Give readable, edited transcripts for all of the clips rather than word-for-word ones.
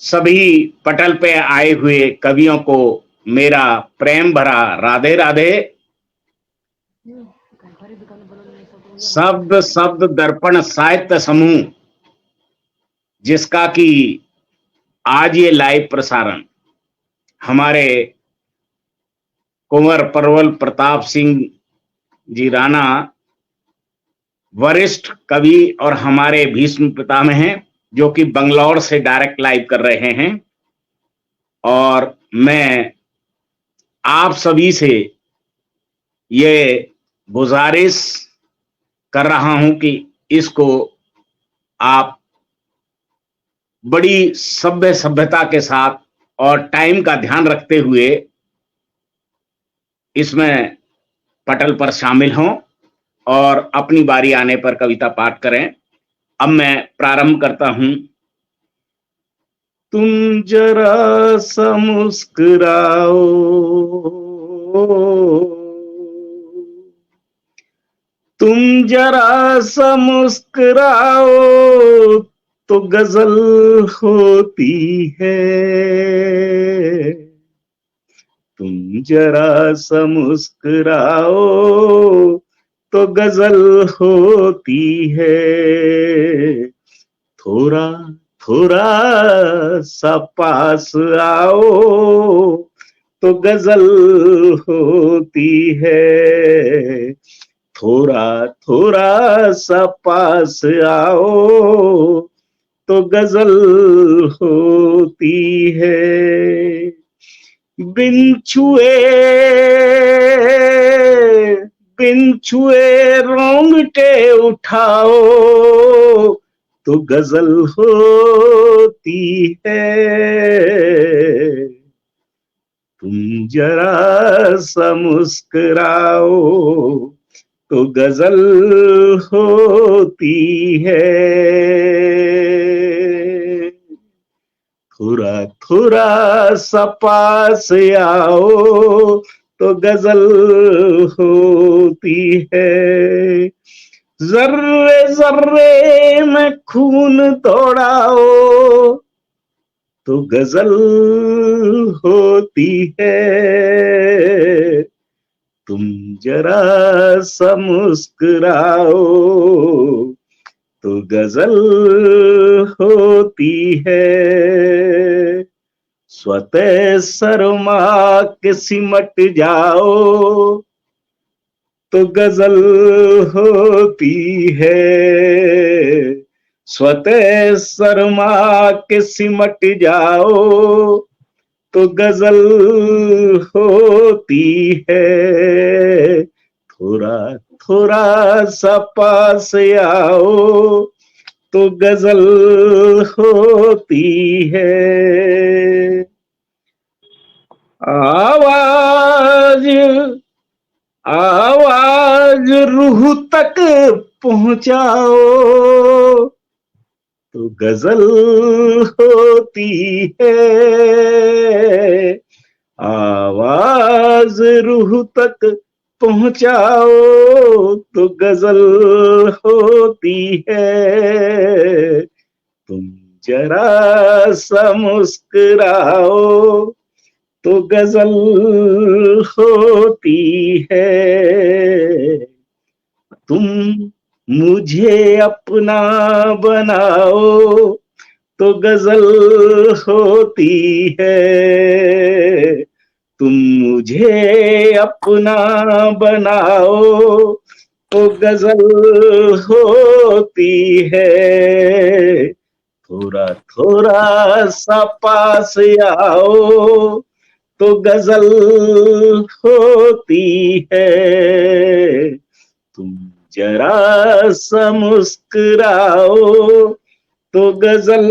सभी पटल पे आए हुए कवियों को मेरा प्रेम भरा राधे राधे। शब्द शब्द दर्पण साहित्य समूह, जिसका कि आज ये लाइव प्रसारण हमारे कुंवर प्रवल प्रताप सिंह जी राणा, वरिष्ठ कवि और हमारे भीष्म पितामह हैं, जो कि बंगलौर से डायरेक्ट लाइव कर रहे हैं। और मैं आप सभी से ये गुजारिश कर रहा हूं कि इसको आप बड़ी सभ्यता के साथ और टाइम का ध्यान रखते हुए इसमें पटल पर शामिल हों और अपनी बारी आने पर कविता पाठ करें। अब मैं प्रारंभ करता हूं। तुम जरा सा मुस्कुराओ, तुम जरा सा मुस्कुराओ तो गजल होती है, तुम जरा सा मुस्कुराओ तो गजल होती है, थोड़ा थोड़ा सा पास आओ तो गजल होती है, थोड़ा थोड़ा सा पास आओ तो गजल होती है। बिन छुए रोंगटे उठाओ तो गजल होती है, तुम जरा सा मुस्कुराओ तो गजल होती है, थोड़ा थोड़ा सा पास आओ तो गजल होती है, जर्रे जर्रे में खून दौड़ाओ तो गजल होती है, तुम जरा सा मुस्कुराओ तो गजल होती है, स्वतः शर्मा के सिमट जाओ तो गजल होती है, स्वतः शर्मा के सिमट जाओ तो गजल होती है, थोड़ा थोड़ा सा पास आओ तो गजल होती है, आवाज आवाज रूह तक पहुंचाओ तो गजल होती है, आवाज रूह तक पहुंचाओ तो गजल होती है, तुम जरा सा मुस्कुराओ तो गजल होती है, तुम मुझे अपना बनाओ तो गजल होती है, तुम मुझे अपना बनाओ तो गजल होती है, थोड़ा थोड़ा सा पास आओ तो गजल होती है, तुम जरा सा मुस्कुराओ तो गजल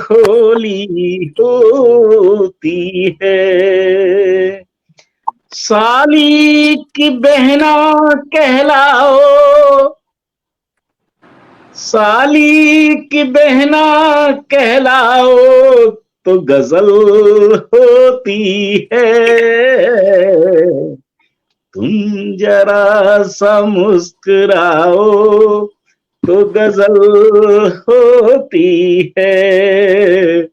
होली होती है, साली की बहना कहलाओ, साली की बहना कहलाओ तो गजल होती है, तुम जरा सा मुस्कुराओ तो गजल होती है,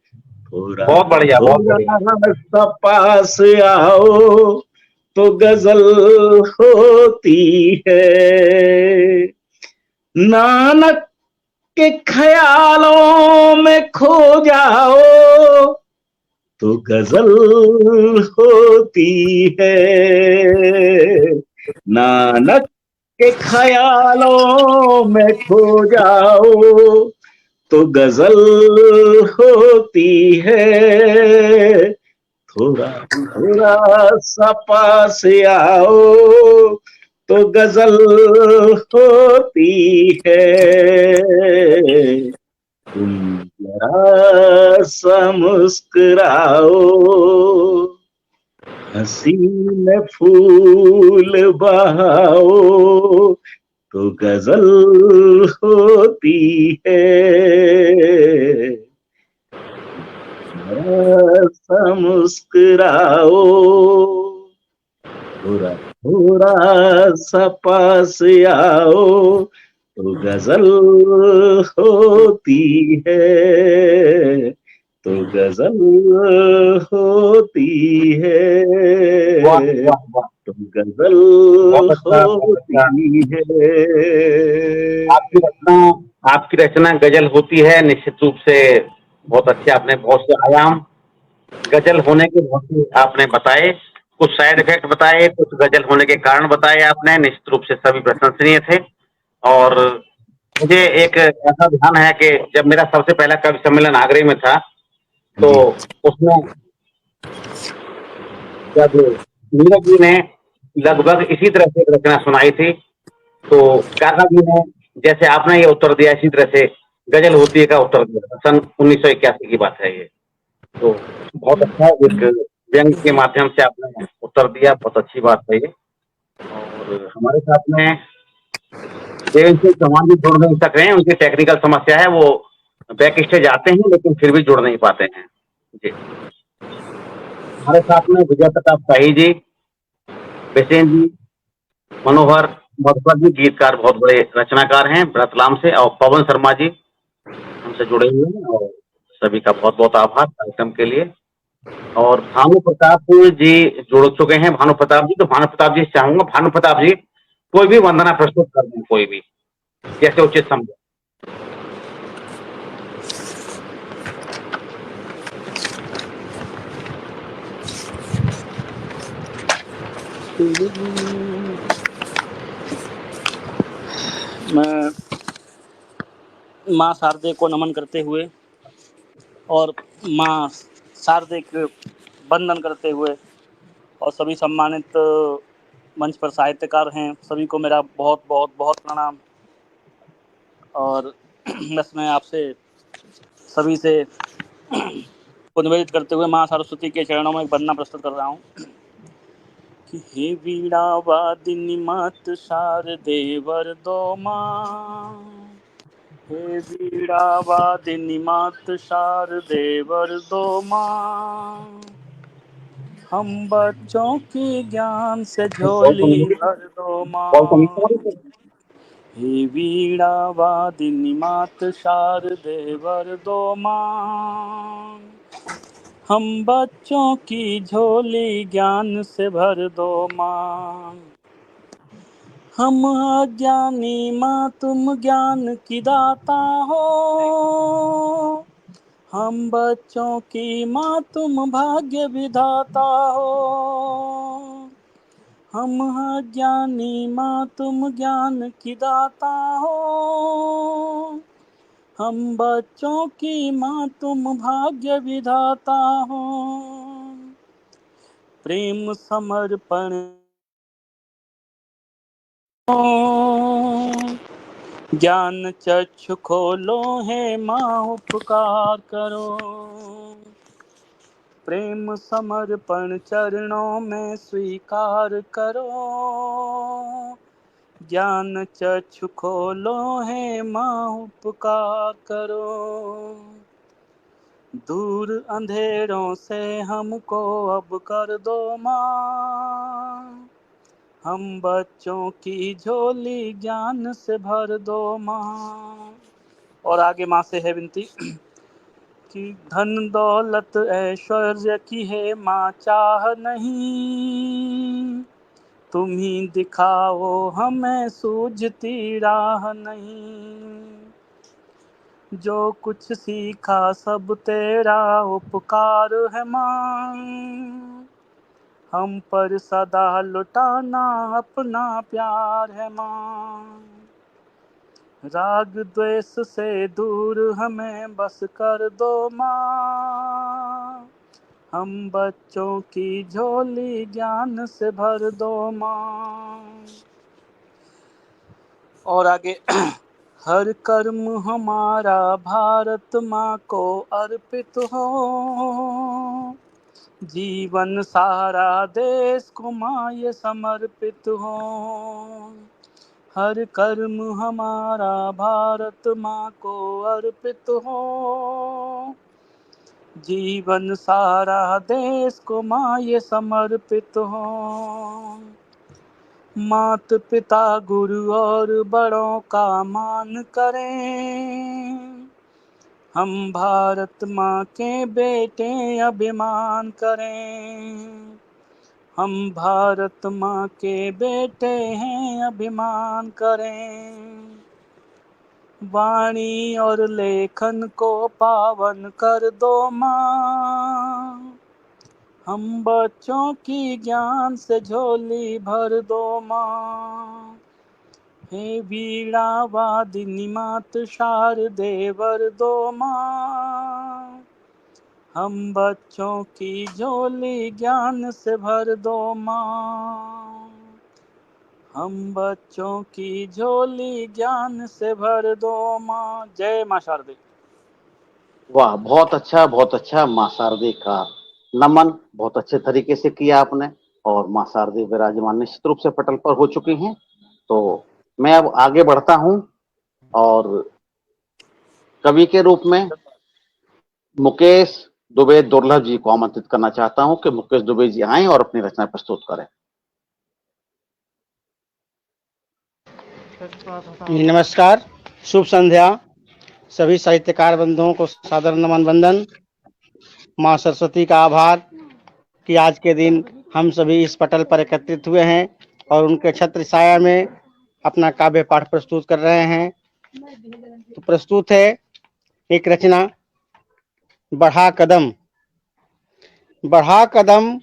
थोड़ा बहुत बढ़िया, बहुत बढ़िया। थोड़ा सा पास आओ तो गजल होती है। नानक के ख्यालों में खो जाओ तो गजल होती है। नानक के ख्यालों में खो जाओ तो गजल होती है, थोड़ा थोड़ा सा पास आओ तो गजल होती है। तुम जरा सा मुस्कुराओ, हंसी में फूल बहाओ तो गजल होती है। जरा सा मुस्कुराओ, थोड़ा थोड़ा सा पास आओ तो गजल होती है, तो गजल होती वाह है, वाह वाह, तो गजल बहुत अच्छा, बहुत अच्छा। होती है। आपकी रचना आपकी रचना गजल होती है, निश्चित रूप से। बहुत अच्छे, आपने बहुत से आयाम गजल होने के बहुत से आपने बताए, कुछ साइड इफेक्ट बताए, कुछ गजल होने के कारण बताए आपने, निश्चित रूप से सभी प्रशंसनीय थे। और मुझे एक ऐसा ध्यान है कि जब मेरा सबसे पहला कवि सम्मेलन आगरे में था, तो जी उसमें जब नीरज जी ने लगभग इसी तरह से एक रचना सुनाई थी, तो काका जी ने, जैसे आपने ये उत्तर दिया, इसी तरह से गजल होती है का उत्तर दिया। सन 1981 की बात है ये। तो बहुत अच्छा, एक व्यंग के माध्यम से आपने उत्तर दिया, बहुत अच्छी बात है ये। और हमारे साथ में देवेंद्र सिंह चौहान भी जुड़ नहीं सक रहे हैं, उनकी टेक्निकल समस्या है, वो बैक स्टेज आते हैं लेकिन फिर भी जुड़ नहीं पाते हैं जी। हमारे साथ में विजय प्रताप शाही जी, बेसेन जी, मनोहर मधुकर जी, गीतकार, बहुत बड़े रचनाकार हैं रतलाम से, और पवन शर्मा जी हमसे जुड़े हुए हैं। और सभी का बहुत बहुत आभार कार्यक्रम के लिए। और भानु प्रताप जी जुड़ चुके हैं, भानु प्रताप जी, तो भानु प्रताप जी से चाहूंगा, भानु प्रताप जी कोई भी वंदना प्रस्तुत कर दें, कोई भी जैसे उचित समझे। मैं माँ शारदे को नमन करते हुए और माँ शारदे के वंदन करते हुए और सभी सम्मानित मंच पर साहित्यकार हैं, सभी को मेरा बहुत बहुत बहुत प्रणाम। और बस मैं आपसे सभी से को निवेदित करते हुए माँ सरस्वती के चरणों में एक वंदना प्रस्तुत कर रहा हूँ कि हे वीणा वादिनी मात शारदे वरदो माँ, हे वीणा वादिनी मात शारदे वरदो माँ, हम बच्चों की ज्ञान से झोली भर दो माँ। हे वीणा वादिनी मात शारदे वरदो माँ, हम बच्चों की झोली ज्ञान से भर दो माँ। हम अज्ञानी माँ तुम ज्ञान की दाता हो, हम बच्चों की माँ तुम भाग्य विधाता हो। हम अज्ञानी माँ तुम ज्ञान की दाता हो, हम बच्चों की माँ तुम भाग्य विधाता हो। प्रेम समर्पण ज्ञान चक्षु खोलो है माँ उपकार करो। प्रेम समर्पण चरणों में स्वीकार करो, ज्ञान चक्षु खोलो है माँ उपकार करो। दूर अंधेरों से हमको अब कर दो माँ, हम बच्चों की झोली ज्ञान से भर दो माँ। और आगे माँ से है विनती कि धन दौलत ऐश्वर्य की है माँ चाह नहीं, तुम ही दिखाओ हमें सूझती राह नहीं। जो कुछ सीखा सब तेरा उपकार है माँ, हम पर सदा लुटाना अपना प्यार है माँ। राग द्वेष से दूर हमें बस कर दो माँ, हम बच्चों की झोली ज्ञान से भर दो माँ। और आगे हर कर्म हमारा भारत माँ को अर्पित हो, जीवन सारा देश को माँ ये समर्पित हो। हर कर्म हमारा भारत माँ को अर्पित हो, जीवन सारा देश को माँ ये समर्पित हो। मात पिता गुरु और बड़ों का मान करें, हम भारत माँ के बेटे अभिमान करें। हम भारत माँ के बेटे हैं अभिमान करें। वाणी और लेखन को पावन कर दो माँ, हम बच्चों की ज्ञान से झोली भर दो माँ। हे वीणा वादिनी मात शारदे वर दो माँ, हम बच्चों की झोली ज्ञान से भर दो माँ। हम बच्चों की झोली ज्ञान से भर दो माँ। जय माँ शारदे। वाह, बहुत अच्छा माँ शारदे का नमन बहुत अच्छे तरीके से किया आपने। और माँ शारदे विराजमान निश्चित रूप से पटल पर हो चुकी हैं। तो मैं अब आगे बढ़ता हूं और कवि के रूप में मुकेश दुबे दुर्लभ जी को आमंत्रित करना चाहता हूं कि मुकेश दुबे जी आएं और अपनी रचना प्रस्तुत करें। नमस्कार, शुभ संध्या। सभी साहित्यकार बंधुओं को सादर नमन वंदन। माँ सरस्वती का आभार कि आज के दिन हम सभी इस पटल पर एकत्रित हुए हैं और उनके छत्र छाया में अपना काव्य पाठ प्रस्तुत कर रहे हैं। तो प्रस्तुत है एक रचना, बढ़ा कदम। बढ़ा कदम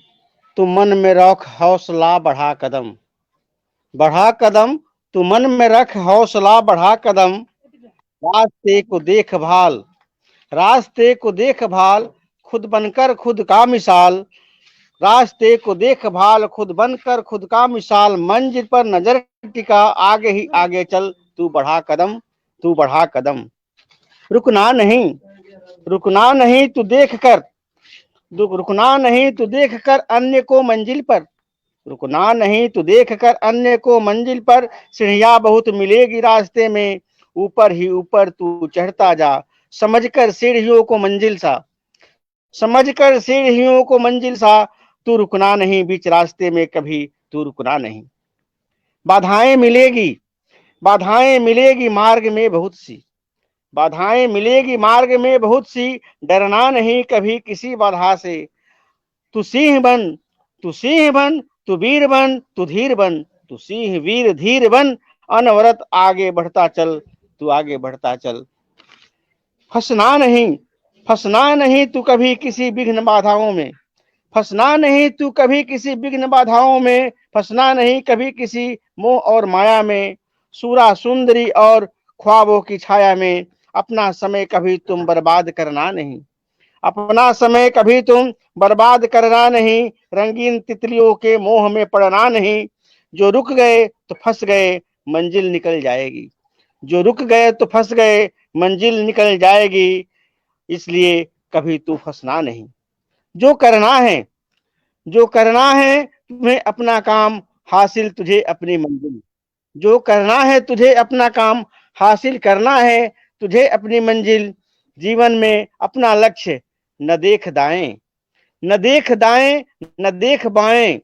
तू मन में रख हौसला, बढ़ा कदम। बढ़ा कदम तू मन में रख हौसला, बढ़ा कदम। रास्ते को देखभाल, रास्ते को देखभाल, खुद बनकर खुद का मिसाल। रास्ते को देखभाल, खुद बनकर खुद का मिसाल। मंजिल पर नजर टिका, आगे ही आगे चल, तू बढ़ा कदम, तू बढ़ा कदम। रुकना नहीं, रुकना नहीं तू देख कर, रुकना नहीं तू देख कर अन्य को मंजिल पर। रुकना नहीं तू देख कर अन्य को मंजिल पर। सीढ़ियां बहुत मिलेगी रास्ते में, ऊपर ही ऊपर तू चढ़ता जा। समझकर सीढ़ियों को मंजिल सा, समझकर सीढ़ियों को मंजिल सा। तू रुकना नहीं बीच रास्ते में कभी, तू रुकना नहीं। बाधाएं मिलेगी, बाधाएं मिलेगी मार्ग में बहुत सी, बाधाएं मिलेगी मार्ग में बहुत सी। डरना नहीं कभी किसी बाधा से। तू सिंह बन, तू सिंह बन, तू वीर बन, तू धीर बन। तू सिंह वीर धीर बन, अनवरत आगे बढ़ता चल, तू आगे बढ़ता चल। फंसना नहीं, फंसना नहीं तू कभी किसी विघ्न बाधाओं में। फंसना नहीं तू कभी किसी विघ्न बाधाओं में। फंसना नहीं कभी किसी मोह और माया में। सूरा सुंदरी और ख्वाबों की छाया में। अपना समय कभी तुम बर्बाद करना नहीं, अपना समय कभी तुम बर्बाद करना नहीं। रंगीन तितलियों के मोह में पड़ना नहीं। जो रुक गए तो फंस गए, मंजिल निकल जाएगी। जो रुक गए तो फंस गए, मंजिल निकल जाएगी। इसलिए कभी तू फंसना नहीं। जो करना है, जो करना है तुम्हें अपना काम, हासिल तुझे अपनी मंजिल। जो करना है तुझे अपना काम, हासिल करना है तुझे अपनी मंजिल। जीवन में अपना लक्ष्य न देख दाएं, न देख दाएं, न देख बाएं।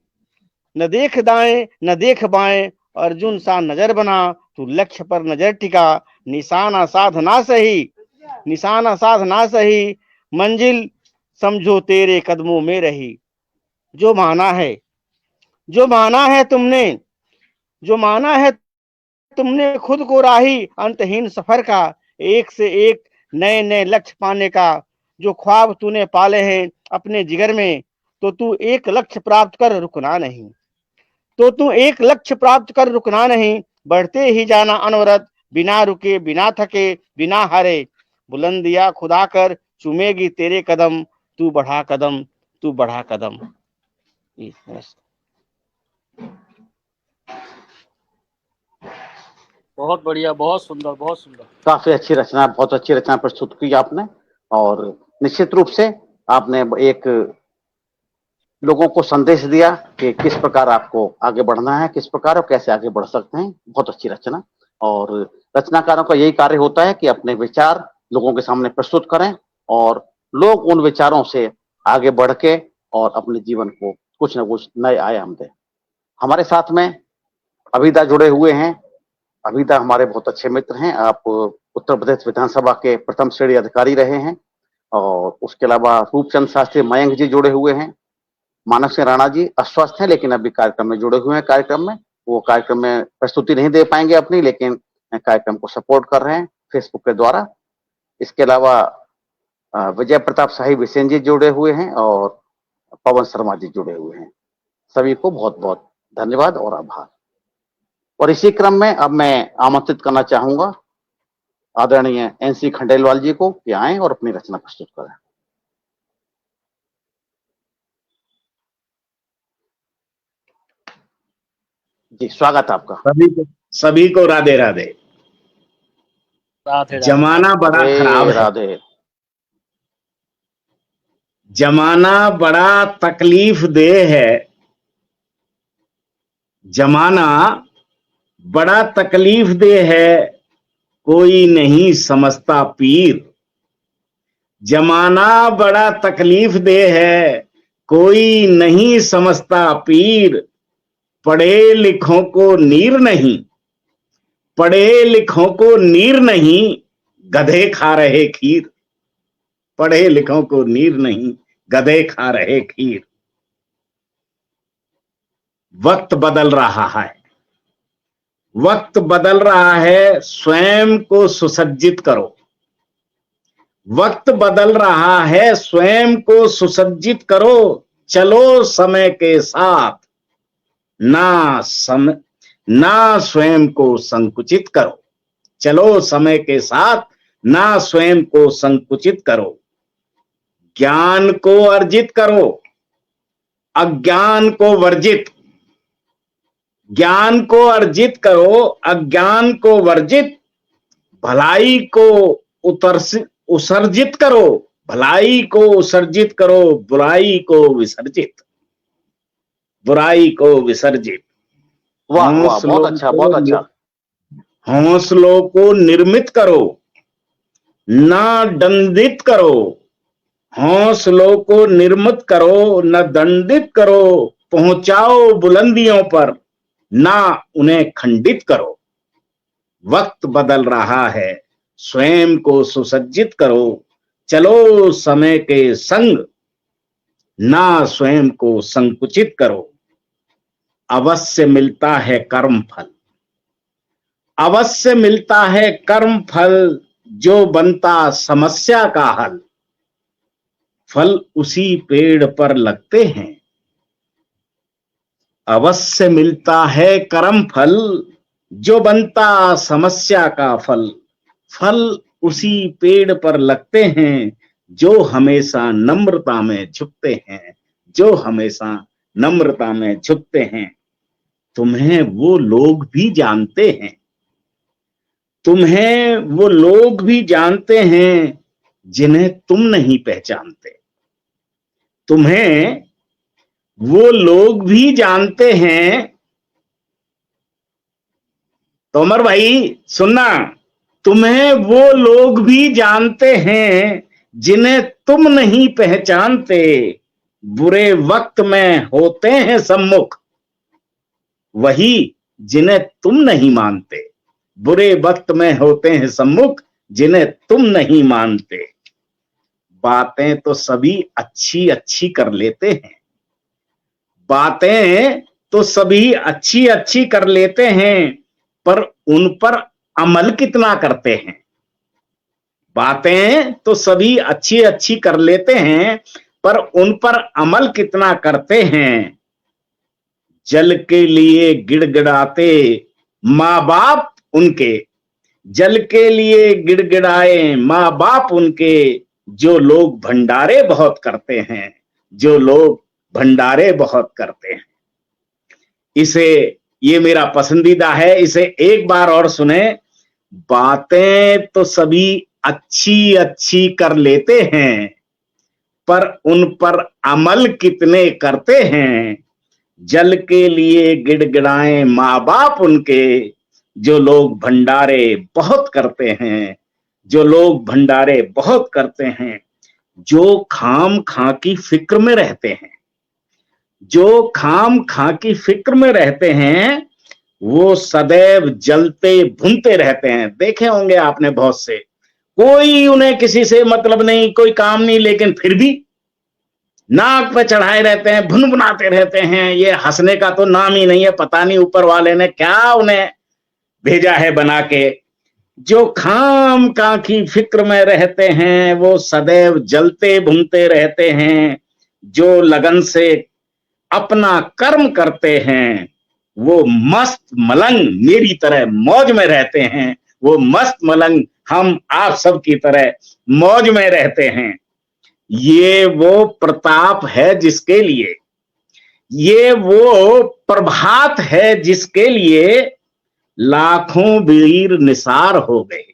न देख दाएं न देख बाएं, अर्जुन सा नजर बना, तू लक्ष्य पर नजर टिका, निशाना साधना सही, निशाना साधना सही, मंजिल समझो तेरे कदमों में रही। जो माना है, जो माना है तुमने, जो माना है तुमने खुद को राही अंतहीन सफर का, एक से एक नए नए लक्ष्य पाने का, जो ख्वाब तूने पाले हैं अपने जिगर में, तो तू एक लक्ष्य प्राप्त कर रुकना नहीं, तो तू एक लक्ष्य प्राप्त कर रुकना नहीं, बढ़ते ही जाना अनवरत, बिना रुके बिना थके बिना हारे, बुलंदिया खुदा कर चूमेगी तेरे कदम, तू बढ़ा कदम, तू बढ़ा कदम। बहुत बढ़िया, बहुत सुंदर, बहुत सुंदर। काफी अच्छी रचना, बहुत अच्छी रचना प्रस्तुत की आपने, और निश्चित रूप से आपने एक लोगों को संदेश दिया कि किस प्रकार आपको आगे बढ़ना है, किस प्रकार और कैसे आगे बढ़ सकते हैं। बहुत अच्छी रचना, और रचनाकारों का यही कार्य होता है कि अपने विचार लोगों के सामने प्रस्तुत करें और लोग उन विचारों से आगे बढ़ के और अपने जीवन को कुछ न कुछ नए आयाम दें। हमारे साथ में अभिदा जुड़े हुए हैं। अभिदा हमारे बहुत अच्छे मित्र हैं। आप उत्तर प्रदेश विधानसभा के प्रथम श्रेणी अधिकारी रहे हैं, और उसके अलावा रूपचंद शास्त्री मयंक जी जुड़े हुए हैं। मानव सिंह राणा जी अस्वस्थ हैं, लेकिन अभी कार्यक्रम में जुड़े हुए हैं। कार्यक्रम में वो कार्यक्रम में प्रस्तुति नहीं दे पाएंगे अपनी, लेकिन कार्यक्रम को सपोर्ट कर रहे हैं फेसबुक के द्वारा। इसके अलावा विजय प्रताप शाही बिसेन जी जुड़े हुए हैं और पवन शर्मा जी जुड़े हुए हैं। सभी को बहुत बहुत धन्यवाद और आभार। और इसी क्रम में अब मैं आमंत्रित करना चाहूंगा आदरणीय एनसी खंडेलवाल जी को कि आएं और अपनी रचना प्रस्तुत करें। जी, स्वागत आपका। सभी को राधे राधे। राधे राधे। जमाना बड़ा खराब है, राधे। जमाना बड़ा तकलीफ देह है, जमाना बड़ा तकलीफ देह है, कोई नहीं समझता पीर। जमाना बड़ा तकलीफ देह है, कोई नहीं समझता पीर। पढ़े लिखों को नीर नहीं, पढ़े लिखों को नीर नहीं, गधे खा रहे खीर। पढ़े लिखों को नीर नहीं, गधे खा रहे खीर। वक्त बदल रहा है, वक्त बदल रहा है, स्वयं को सुसज्जित करो। वक्त बदल रहा है, स्वयं को सुसज्जित करो। चलो समय के साथ, ना स्वयं को संकुचित करो। चलो समय के साथ, ना स्वयं को संकुचित करो। ज्ञान को अर्जित करो, अज्ञान को वर्जित। ज्ञान को अर्जित करो, अज्ञान को वर्जित। भलाई को उत्सर्जित करो, भलाई को उत्सर्जित करो। बुराई को विसर्जित, बुराई को विसर्जित। वाह वाह, बहुत अच्छा, बहुत अच्छा। हौसलों को निर्मित करो, ना दंडित करो। हौसलों को निर्मित करो, न दंडित करो। पहुंचाओ बुलंदियों पर, ना उन्हें खंडित करो। वक्त बदल रहा है, स्वयं को सुसज्जित करो। चलो समय के संग, ना स्वयं को संकुचित करो। अवश्य मिलता है कर्म फल, अवश्य मिलता है कर्म फल, जो बनता समस्या का हल। फल उसी पेड़ पर लगते हैं, अवश्य मिलता है कर्म फल, जो बनता समस्या का फल। फल उसी पेड़ पर लगते हैं, जो हमेशा नम्रता में झुकते हैं, जो हमेशा नम्रता में झुकते हैं। तुम्हें वो लोग भी जानते हैं, तुम्हें वो लोग भी जानते हैं, जिन्हें तुम नहीं पहचानते। तुम्हें वो लोग भी जानते हैं। तो अमर भाई सुनना, तुम्हें वो लोग भी जानते हैं, जिन्हें तुम नहीं पहचानते। बुरे वक्त में होते हैं सम्मुख, वही जिन्हें तुम नहीं मानते, बुरे वक्त में होते हैं सम्मुख जिन्हें तुम नहीं मानते। बातें तो सभी अच्छी अच्छी कर लेते हैं, बातें तो सभी अच्छी अच्छी कर लेते हैं, पर उन पर अमल कितना करते हैं। बातें तो सभी अच्छी अच्छी कर लेते हैं, पर उन पर अमल कितना करते हैं। जल के लिए गिड़गिड़ाते माँ बाप उनके, जल के लिए गिड़गिड़ाए माँ बाप उनके, जो लोग भंडारे बहुत करते हैं, जो लोग भंडारे बहुत करते हैं। इसे, ये मेरा पसंदीदा है, इसे एक बार और सुने। बातें तो सभी अच्छी अच्छी कर लेते हैं, पर उन पर अमल कितने करते हैं। जल के लिए गिड़गिड़ाए माँ बाप उनके, जो लोग भंडारे बहुत करते हैं, जो लोग भंडारे बहुत करते हैं। जो खाम खा की फिक्र में रहते हैं, जो खाम खा की फिक्र में रहते हैं, वो सदैव जलते भुनते रहते हैं। देखे होंगे आपने बहुत से, कोई उन्हें किसी से मतलब नहीं, कोई काम नहीं, लेकिन फिर भी नाक पे चढ़ाए रहते हैं, भुनभुनाते रहते हैं। ये हंसने का तो नाम ही नहीं है, पता नहीं ऊपर वाले ने क्या उन्हें भेजा है बना के। जो खाम खा की फिक्र में रहते हैं, वो सदैव जलते भुनते रहते हैं। जो लगन से अपना कर्म करते हैं, वो मस्त मलंग मेरी तरह मौज में रहते हैं। वो मस्त मलंग हम आप सब की तरह मौज में रहते हैं। ये वो प्रताप है जिसके लिए, ये वो प्रभात है जिसके लिए लाखों वीर निसार हो गए।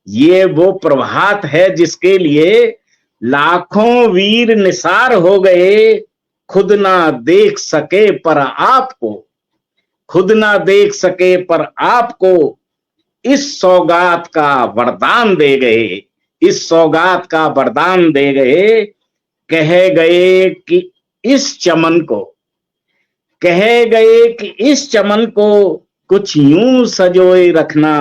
ये वो प्रभात है जिसके लिए लाखों वीर निसार हो गए। खुद ना देख सके पर आपको, खुद ना देख सके पर आपको इस सौगात का वरदान दे गए, इस सौगात का वरदान दे गए। कह गए कि इस चमन को, कह गए कि इस चमन को कुछ यूं सजोए रखना।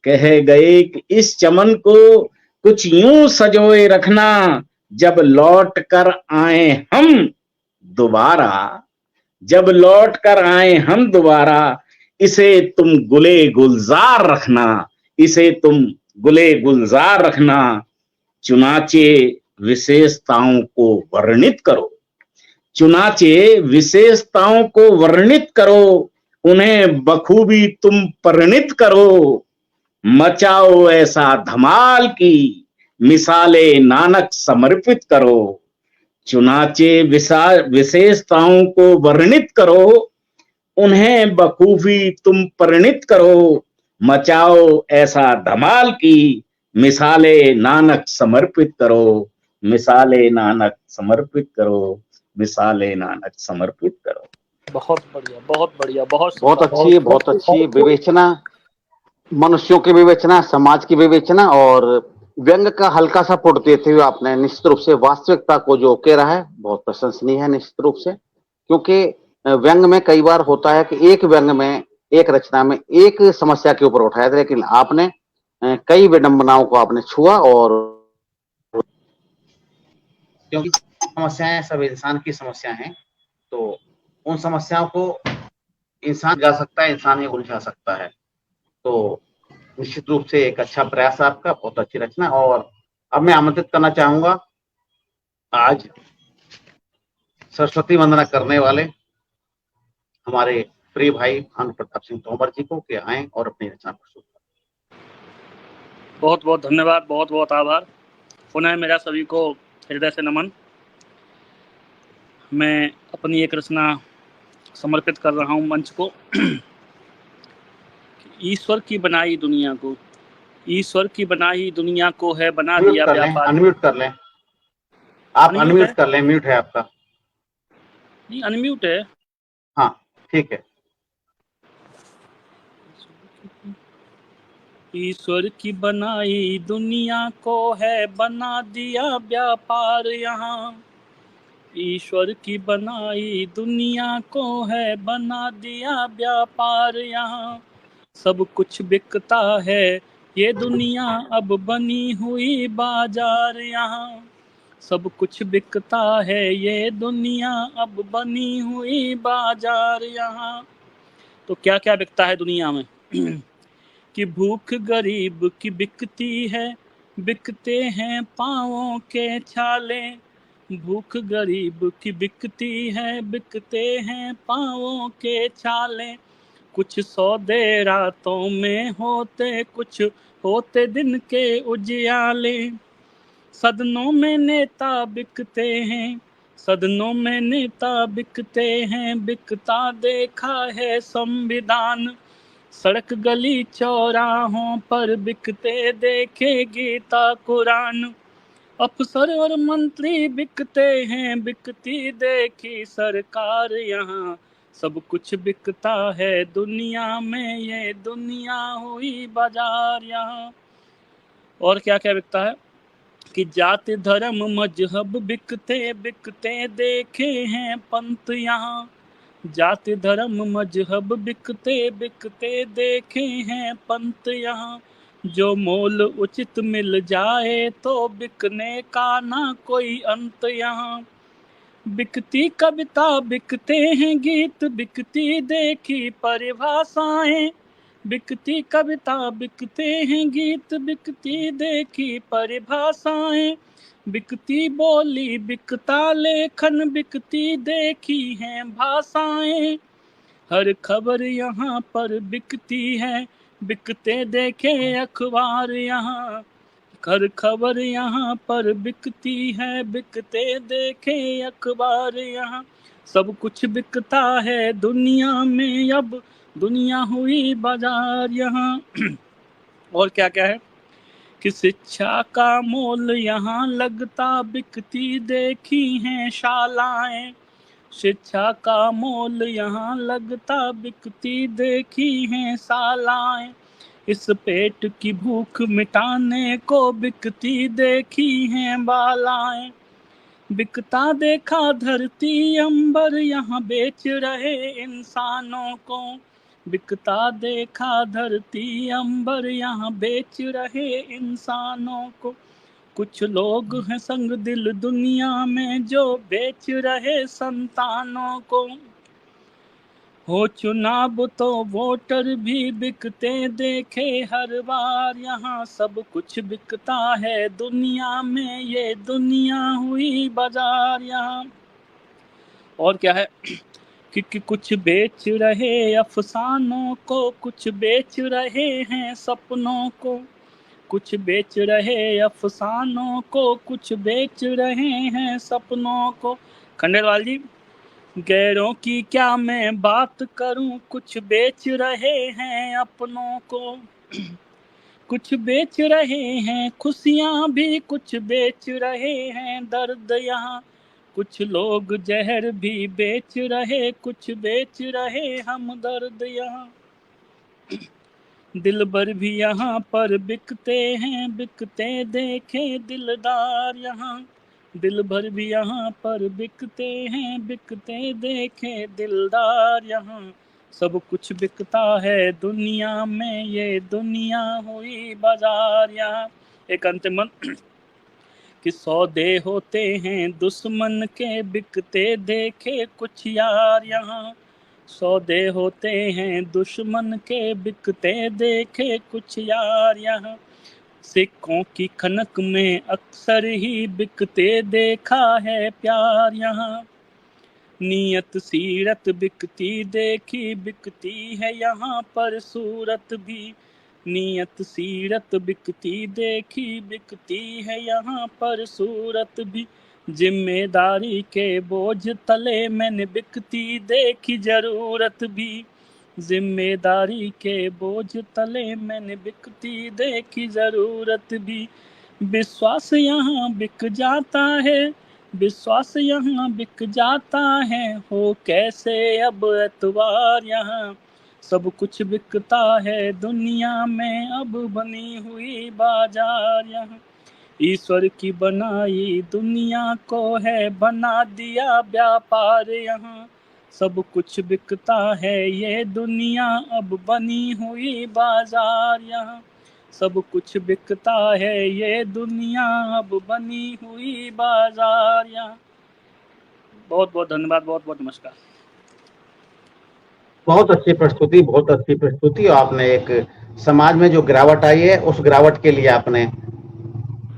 कह गए कि इस चमन को कुछ यूं सजोए रखना। जब लौट कर आए हम दोबारा, जब लौट कर आए हम दोबारा, इसे तुम गुले गुलजार रखना, इसे तुम गुले गुलजार रखना। चुनाचे विशेषताओं को वर्णित करो, चुनाचे विशेषताओं को वर्णित करो, उन्हें बखूबी तुम परिणित करो। मचाओ ऐसा धमाल की मिसाले नानक समर्पित करो। चुनाचे विशेषताओं को वर्णित करो, उन्हें बखूबी तुम परिणित करो। मचाओ ऐसा धमाल की मिसाले नानक समर्पित करो, मिसाले नानक समर्पित करो, मिसाले नानक समर्पित करो। बहुत बढ़िया, बहुत बढ़िया, बहुत बहुत अच्छी विवेचना, मनुष्यों की विवेचना, समाज की विवेचना और व्यंग का हल्का सा पुट देते हुए आपने निश्चित रूप से वास्तविकता को जो उकेरा है, बहुत प्रशंसनीय है निश्चित रूप से। क्योंकि व्यंग में कई बार होता है कि एक व्यंग में, एक रचना में एक समस्या के ऊपर उठाया था, लेकिन आपने कई विडंबनाओं को आपने छुआ। और क्योंकि समस्याएं सब इंसान की समस्या हैं, तो उन समस्याओं को इंसान गा सकता है, इंसान ही उलझा सकता है। तो निश्चित रूप से एक अच्छा प्रयास आपका, बहुत अच्छी रचना। और अब मैं आमंत्रित करना चाहूंगा आज सरस्वती वंदना करने वाले हमारे प्रिय भाई भानु प्रताप सिंह तोमर जी को, कि आए और अपनी रचना प्रस्तुत करें। बहुत बहुत धन्यवाद, बहुत बहुत आभार। पुनः मेरा सभी को हृदय से नमन। मैं अपनी एक रचना समर्पित कर रहा हूँ मंच को। ईश्वर की बनाई दुनिया को, ईश्वर की बनाई दुनिया को है बना दिया व्यापार। अनम्यूट कर लें आप, अनम्यूट कर लें, म्यूट है आपका। नहीं, अनम्यूट है। हाँ ठीक है। ईश्वर की बनाई दुनिया को है बना दिया व्यापार यहाँ। ईश्वर की बनाई दुनिया को है बना दिया व्यापार यहाँ। सब कुछ बिकता है ये दुनिया अब बनी हुई बाजार यहाँ। सब कुछ बिकता है ये दुनिया अब बनी हुई बाजार यहाँ। तो क्या क्या बिकता है दुनिया में? कि भूख गरीब की बिकती है, बिकते हैं पाँवों के छाले। भूख गरीब की बिकती है, बिकते हैं पाँवों के छाले। कुछ सौदे रातों में होते, कुछ होते दिन के उजियाले। सदनों में नेता बिकते हैं, सदनों में नेता बिकते हैं, बिकता देखा है संविधान। सड़क गली चौराहों पर बिकते देखे गीता कुरान। अफसर और मंत्री बिकते हैं, बिकती देखी सरकार यहाँ। सब कुछ बिकता है दुनिया में, ये दुनिया हुई बाजार यहाँ। और क्या क्या बिकता है? कि जाति धर्म मजहब बिकते बिकते देखे हैं पंथ यहाँ। जाति धर्म मजहब बिकते बिकते देखे हैं पंथ यहाँ। जो मोल उचित मिल जाए तो बिकने का ना कोई अंत यहाँ। बिकती कविता बिकते हैं गीत, बिकती देखी परिभाषाएं। बिकती कविता बिकते हैं गीत, बिकती देखी परिभाषाएं। बिकती बोली बिकता लेखन, बिकती देखी हैं भाषाएं। हर खबर यहाँ पर बिकती है, बिकते देखे अखबार यहाँ। हर खबर यहाँ पर बिकती है, बिकते देखे अखबार यहाँ। सब कुछ बिकता है दुनिया में अब, दुनिया हुई बाजार यहाँ। और क्या क्या है? कि शिक्षा का मोल यहाँ लगता, बिकती देखी हैं शालाएं। शिक्षा का मोल यहाँ लगता, बिकती देखी हैं शालाएं। इस पेट की भूख मिटाने को बिकती देखी हैं बालाएं। बिकता देखा धरती अंबर, यहाँ बेच रहे इंसानों को। बिकता देखा धरती अंबर, यहाँ बेच रहे इंसानों को। कुछ लोग हैं संग दिल दुनिया में, जो बेच रहे संतानों को। हो चुनाव तो वोटर भी बिकते देखे हर बार यहाँ। सब कुछ बिकता है दुनिया में, ये दुनिया हुई बाजार यहाँ। और क्या है? कि कुछ बेच रहे अफसानों को, कुछ बेच रहे हैं सपनों को। कुछ बेच रहे अफसानों को, कुछ बेच रहे हैं सपनों को। खंडेलवाल जी, गैरों की क्या मैं बात करूं, कुछ बेच रहे हैं अपनों को। कुछ बेच रहे हैं खुशियां भी, कुछ बेच रहे हैं दर्द यहाँ। कुछ लोग जहर भी बेच रहे, कुछ बेच रहे हम दर्द यहाँ। दिलबर भी यहाँ पर बिकते हैं, बिकते देखे दिलदार यहाँ। दिल भर भी यहाँ पर बिकते हैं, बिकते देखे दिलदार यहाँ। सब कुछ बिकता है दुनिया में, ये दुनिया हुई बाजार यहाँ। एक अंतिम कि सौदे होते हैं दुश्मन के, बिकते देखे कुछ यार यहाँ। सौदे होते हैं दुश्मन के, बिकते देखे कुछ यार यहाँ। सिक्कों की खनक में अक्सर ही बिकते देखा है प्यार यहाँ। नीयत सीरत बिकती देखी, बिकती है यहाँ पर सूरत भी। नीयत सीरत बिकती देखी, बिकती है यहाँ पर सूरत भी। जिम्मेदारी के बोझ तले मैंने बिकती देखी जरूरत भी। जिम्मेदारी के बोझ तले मैंने बिकती देखी जरूरत भी। विश्वास यहाँ बिक जाता है, विश्वास यहाँ बिक जाता है। हो कैसे अब एतबार यहाँ। सब कुछ बिकता है दुनिया में, अब बनी हुई बाजार यहाँ। ईश्वर की बनाई दुनिया को है बना दिया व्यापार यहाँ, सब कुछ बिकता है ये दुनिया अब बनी हुई बाजार यहाँ, सब कुछ बिकता है ये दुनिया अब बनी हुई बाजार यहाँ। बहुत बहुत धन्यवाद, बहुत बहुत नमस्कार। बहुत अच्छी प्रस्तुति, बहुत अच्छी प्रस्तुति। आपने एक समाज में जो गिरावट आई है उस गिरावट के लिए आपने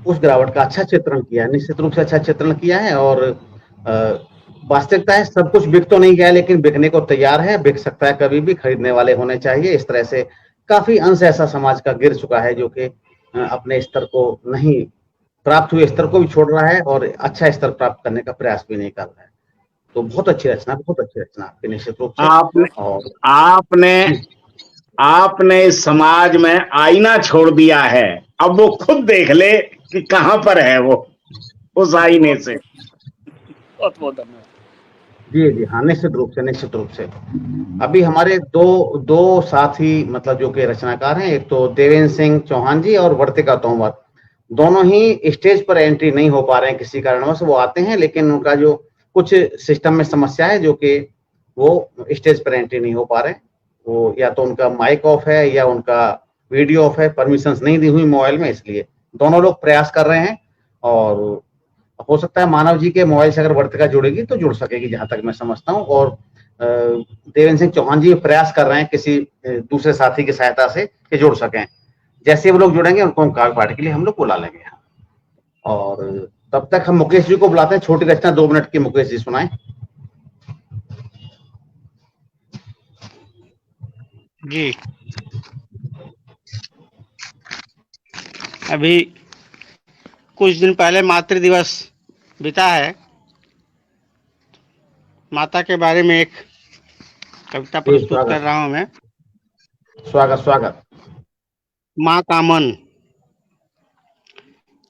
उस गिरावट का अच्छा चित्रण किया है, निश्चित रूप से अच्छा चित्रण किया है। और वास्तविकता है सब कुछ बिक तो नहीं गया लेकिन बिकने को तैयार है, बिक सकता है कभी भी, खरीदने वाले होने चाहिए। इस तरह से काफी अंश ऐसा समाज का गिर चुका है जो कि अपने स्तर को नहीं, प्राप्त हुए स्तर को भी छोड़ रहा है और अच्छा स्तर प्राप्त करने का प्रयास भी नहीं कर रहा है। तो बहुत अच्छी रचना, बहुत अच्छी रचना आपकी, निश्चित रूप से। और आपने इस समाज में आईना छोड़ दिया है, अब वो खुद देख ले कि कहां पर है वो उस आईने से। बहुत बहुत धन्यवाद। जी जी हाँ, निश्चित रूप से, निश्चित रूप से। अभी हमारे दो साथी मतलब जो कि रचनाकार हैं, एक तो देवेंद्र सिंह चौहान जी और वर्तिका तोमर, दोनों ही स्टेज पर एंट्री नहीं हो पा रहे हैं किसी कारणवश। वो आते हैं लेकिन उनका जो कुछ सिस्टम में समस्या है जो कि वो स्टेज पर एंट्री नहीं हो पा रहे हैं। वो या तो उनका माइक ऑफ है या उनका वीडियो ऑफ है, परमिशंस नहीं दी हुई मोबाइल में, इसलिए दोनों लोग प्रयास कर रहे हैं। और हो सकता है मानव जी के मोबाइल से अगर वर्तिका जुड़ेगी तो जुड़ सकेगी, जहां तक मैं समझता हूँ। और देवेंद्र सिंह चौहान जी प्रयास कर रहे हैं किसी दूसरे साथी की सहायता से कि जुड़ सकें। जैसे वो लोग जुड़ेंगे उनको काग पाठ के लिए हम लोग बुला लेंगे यहाँ। और तब तक हम मुकेश जी को बुलाते हैं, छोटी रचना 2 मिनट की मुकेश जी सुनाएं। जी, अभी कुछ दिन पहले मातृ दिवस बीता है। माता के बारे में एक कविता प्रस्तुत कर रहा हूं मैं। स्वागत स्वागत। माँ का मन।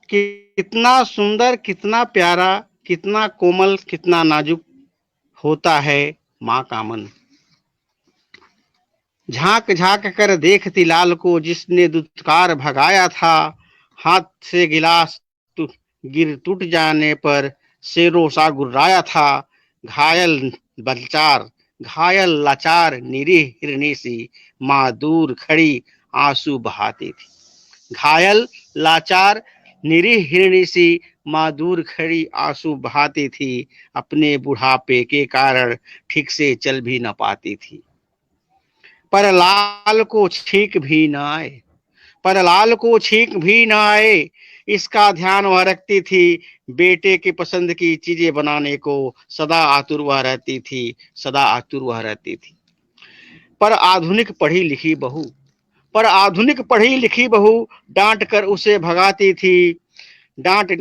कितना सुंदर, कितना प्यारा, कितना कोमल, कितना नाजुक होता है माँ का मन। झांक झांक कर देखती लाल को जिसने दुत्कार भगाया था, हाथ से गिलास गिर टूट जाने पर शेरों सा गुर्राया था। घायल लाचार निरीह हिरनी सी माँ दूर खड़ी आंसू बहाती थी। घायल लाचार निरीह हिरनी सी माँ दूर खड़ी आंसू बहाती थी, अपने बुढ़ापे के कारण ठीक से चल भी न पाती थी। पर लाल को छींक भी न आए, पर लाल को छींक भी न आए, इसका ध्यान वह रखती थी। बेटे के पसंद की चीजें बनाने को सदा आतुर वह रहती थी, सदा आतुर वह रहती थी। पर आधुनिक पढ़ी लिखी बहू डांट कर उसे भगाती थी। डांट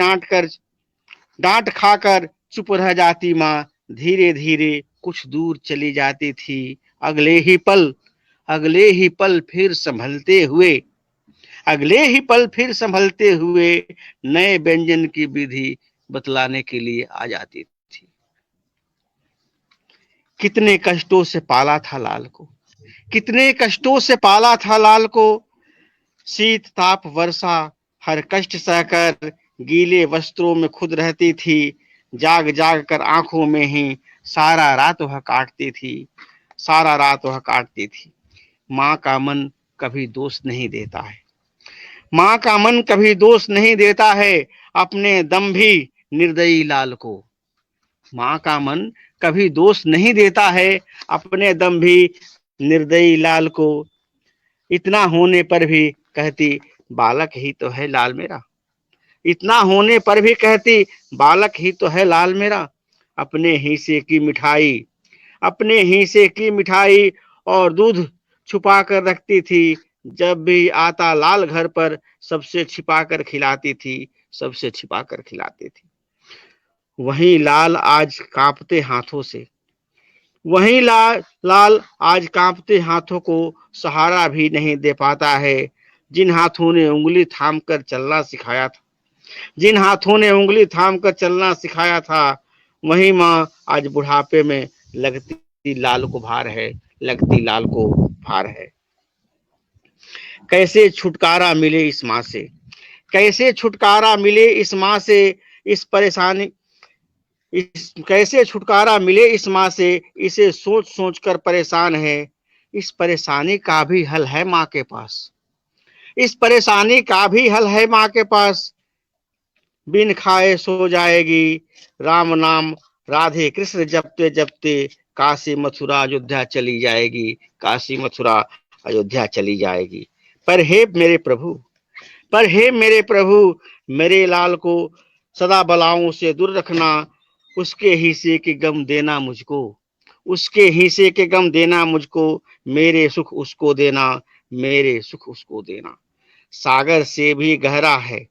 खाकर चुप रह जाती माँ, धीरे धीरे कुछ दूर चली जाती थी। अगले ही पल फिर संभलते हुए नए व्यंजन की विधि बतलाने के लिए आ जाती थी। कितने कष्टों से पाला था लाल को, शीत ताप वर्षा हर कष्ट सहकर गीले वस्त्रों में खुद रहती थी। जाग जाग कर आंखों में ही सारा रात वह काटती थी। माँ का मन कभी दोष नहीं देता है अपने दम्भी निर्दयी लाल को। माँ का मन कभी दोष नहीं देता है अपने दम्भी निर्दयी लाल को। इतना होने पर भी कहती बालक ही तो है लाल मेरा। इतना होने पर भी कहती बालक ही तो है लाल मेरा। अपने हिस्से की मिठाई और दूध छुपा कर रखती थी। जब भी आता लाल घर पर सबसे छिपा कर खिलाती थी। वहीं लाल आज कांपते हाथों को सहारा भी नहीं दे पाता है। जिन हाथों ने उंगली थाम कर चलना सिखाया था, वही माँ आज बुढ़ापे में लगती लाल को भार है। कैसे छुटकारा मिले इस माँ से, कैसे छुटकारा मिले इस माँ से, इस परेशानी, कैसे छुटकारा मिले इस माँ से, इसे सोच सोच कर परेशान है। इस परेशानी का भी हल है माँ के पास, इस परेशानी का भी हल है माँ के पास। बिन खाए सो जाएगी, राम नाम राधे कृष्ण जपते जपते, काशी मथुरा अयोध्या चली जाएगी, काशी मथुरा अयोध्या चली जाएगी। पर हे मेरे प्रभु, पर हे मेरे प्रभु, मेरे लाल को सदा बलाओं से दूर रखना, उसके हिस्से के गम देना मुझको, उसके हिस्से के गम देना मुझको, मेरे सुख उसको देना, मेरे सुख उसको देना। सागर से भी गहरा है,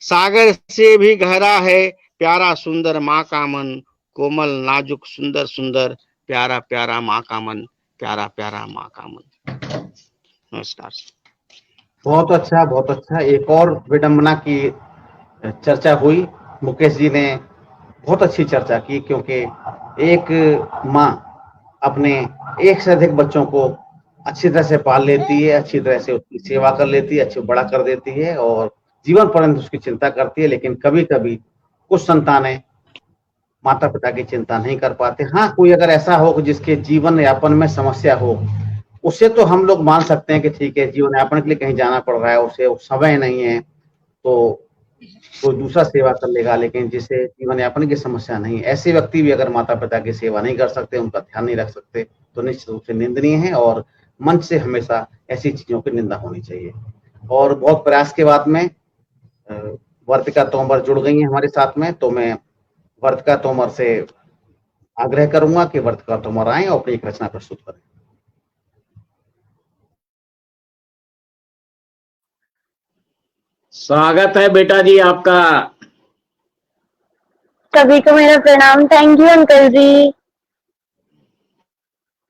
सागर से भी गहरा है, प्यारा सुंदर माँ का मन, कोमल नाजुक सुंदर सुंदर, प्यारा प्यारा माँ का मन, प्यारा प्यारा माँ का मन। नमस्कार। बहुत अच्छा, बहुत अच्छा। एक और विडंबना की चर्चा हुई। मुकेश जी ने बहुत अच्छी चर्चा की, क्योंकि एक माँ अपने एक से अधिक बच्चों को अच्छी तरह से पाल लेती है, अच्छी तरह से उसकी सेवा कर लेती है, अच्छी बड़ा कर देती है और जीवन पर्यंत उसकी चिंता करती है। लेकिन कभी कभी कुछ संतानें माता पिता की चिंता नहीं कर पाते। हाँ, कोई अगर ऐसा हो जिसके जीवन यापन में समस्या हो, उसे तो हम लोग मान सकते हैं कि ठीक है, जीवन यापन के लिए कहीं जाना पड़ रहा है, उसे समय नहीं है तो कोई दूसरा सेवा कर लेगा। लेकिन जिसे जीवन यापन की समस्या नहीं, ऐसे व्यक्ति भी अगर माता पिता की सेवा नहीं कर सकते, उनका ध्यान नहीं रख सकते, तो निश्चित रूप से निंदनीय है और मंच से हमेशा ऐसी चीजों की निंदा होनी चाहिए। और बहुत प्रयास के बाद में वर्तिका तोमर जुड़ गई हैं हमारे साथ में, तो मैं वर्तिका तोमर से आग्रह करूंगा कि वर्तिका तोमर आए और अपनी एक रचना प्रस्तुत करें। स्वागत है बेटा जी आपका। सभी को मेरा प्रणाम। थैंक यू अंकल जी।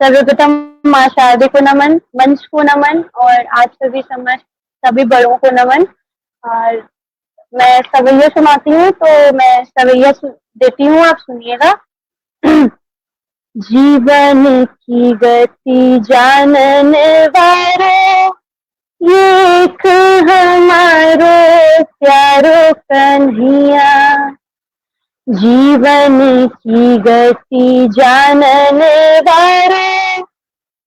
सर्वप्रथम माँ शारदे को नमन, मंच को नमन और आप सभी समाज सभी बड़ों को नमन। और मैं सवैया सुनाती हूँ, तो मैं सवैया देती हूँ, आप सुनिएगा। जीवन की गति जानने वालों, ये एक हमारो प्यारो कन्हैया। जीवन की गति जानने वाले,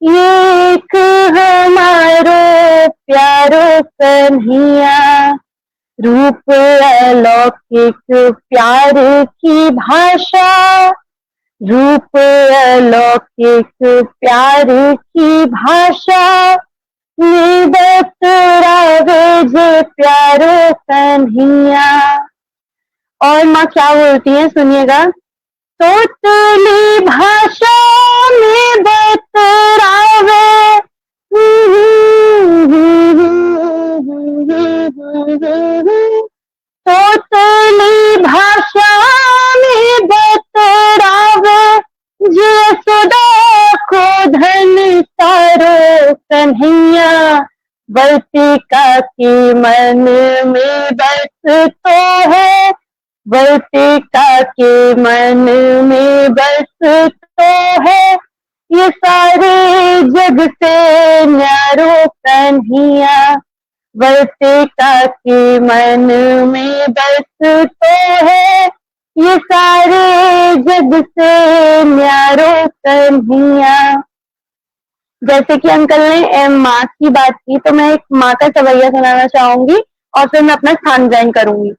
ये एक हमारो प्यारो कन्हैया। रूप अलौकिक प्यार की भाषा, रूप अलौकिक प्यार की भाषा, बतरावे जे प्यारो कन्हैया। और माँ क्या बोलती है, सुनिएगा। तोतली भाषा में बतरावे, तोतली भाषा में बतरावे, यशोदा को धन सारो कन्हैया। वर्तिका के मन में बस तो है, वर्तिका के मन में बस तो है, ये सारे जग से न्यारो कन्हैया। वर्तिका के मन में बस तो है, ये सारे जग से न्यारो कन्हैया। जैसे कि अंकल ने माँ की बात की, तो मैं एक माँ का सवैया सुनाना चाहूंगी और फिर मैं अपना स्थान ग्रहण करूंगी।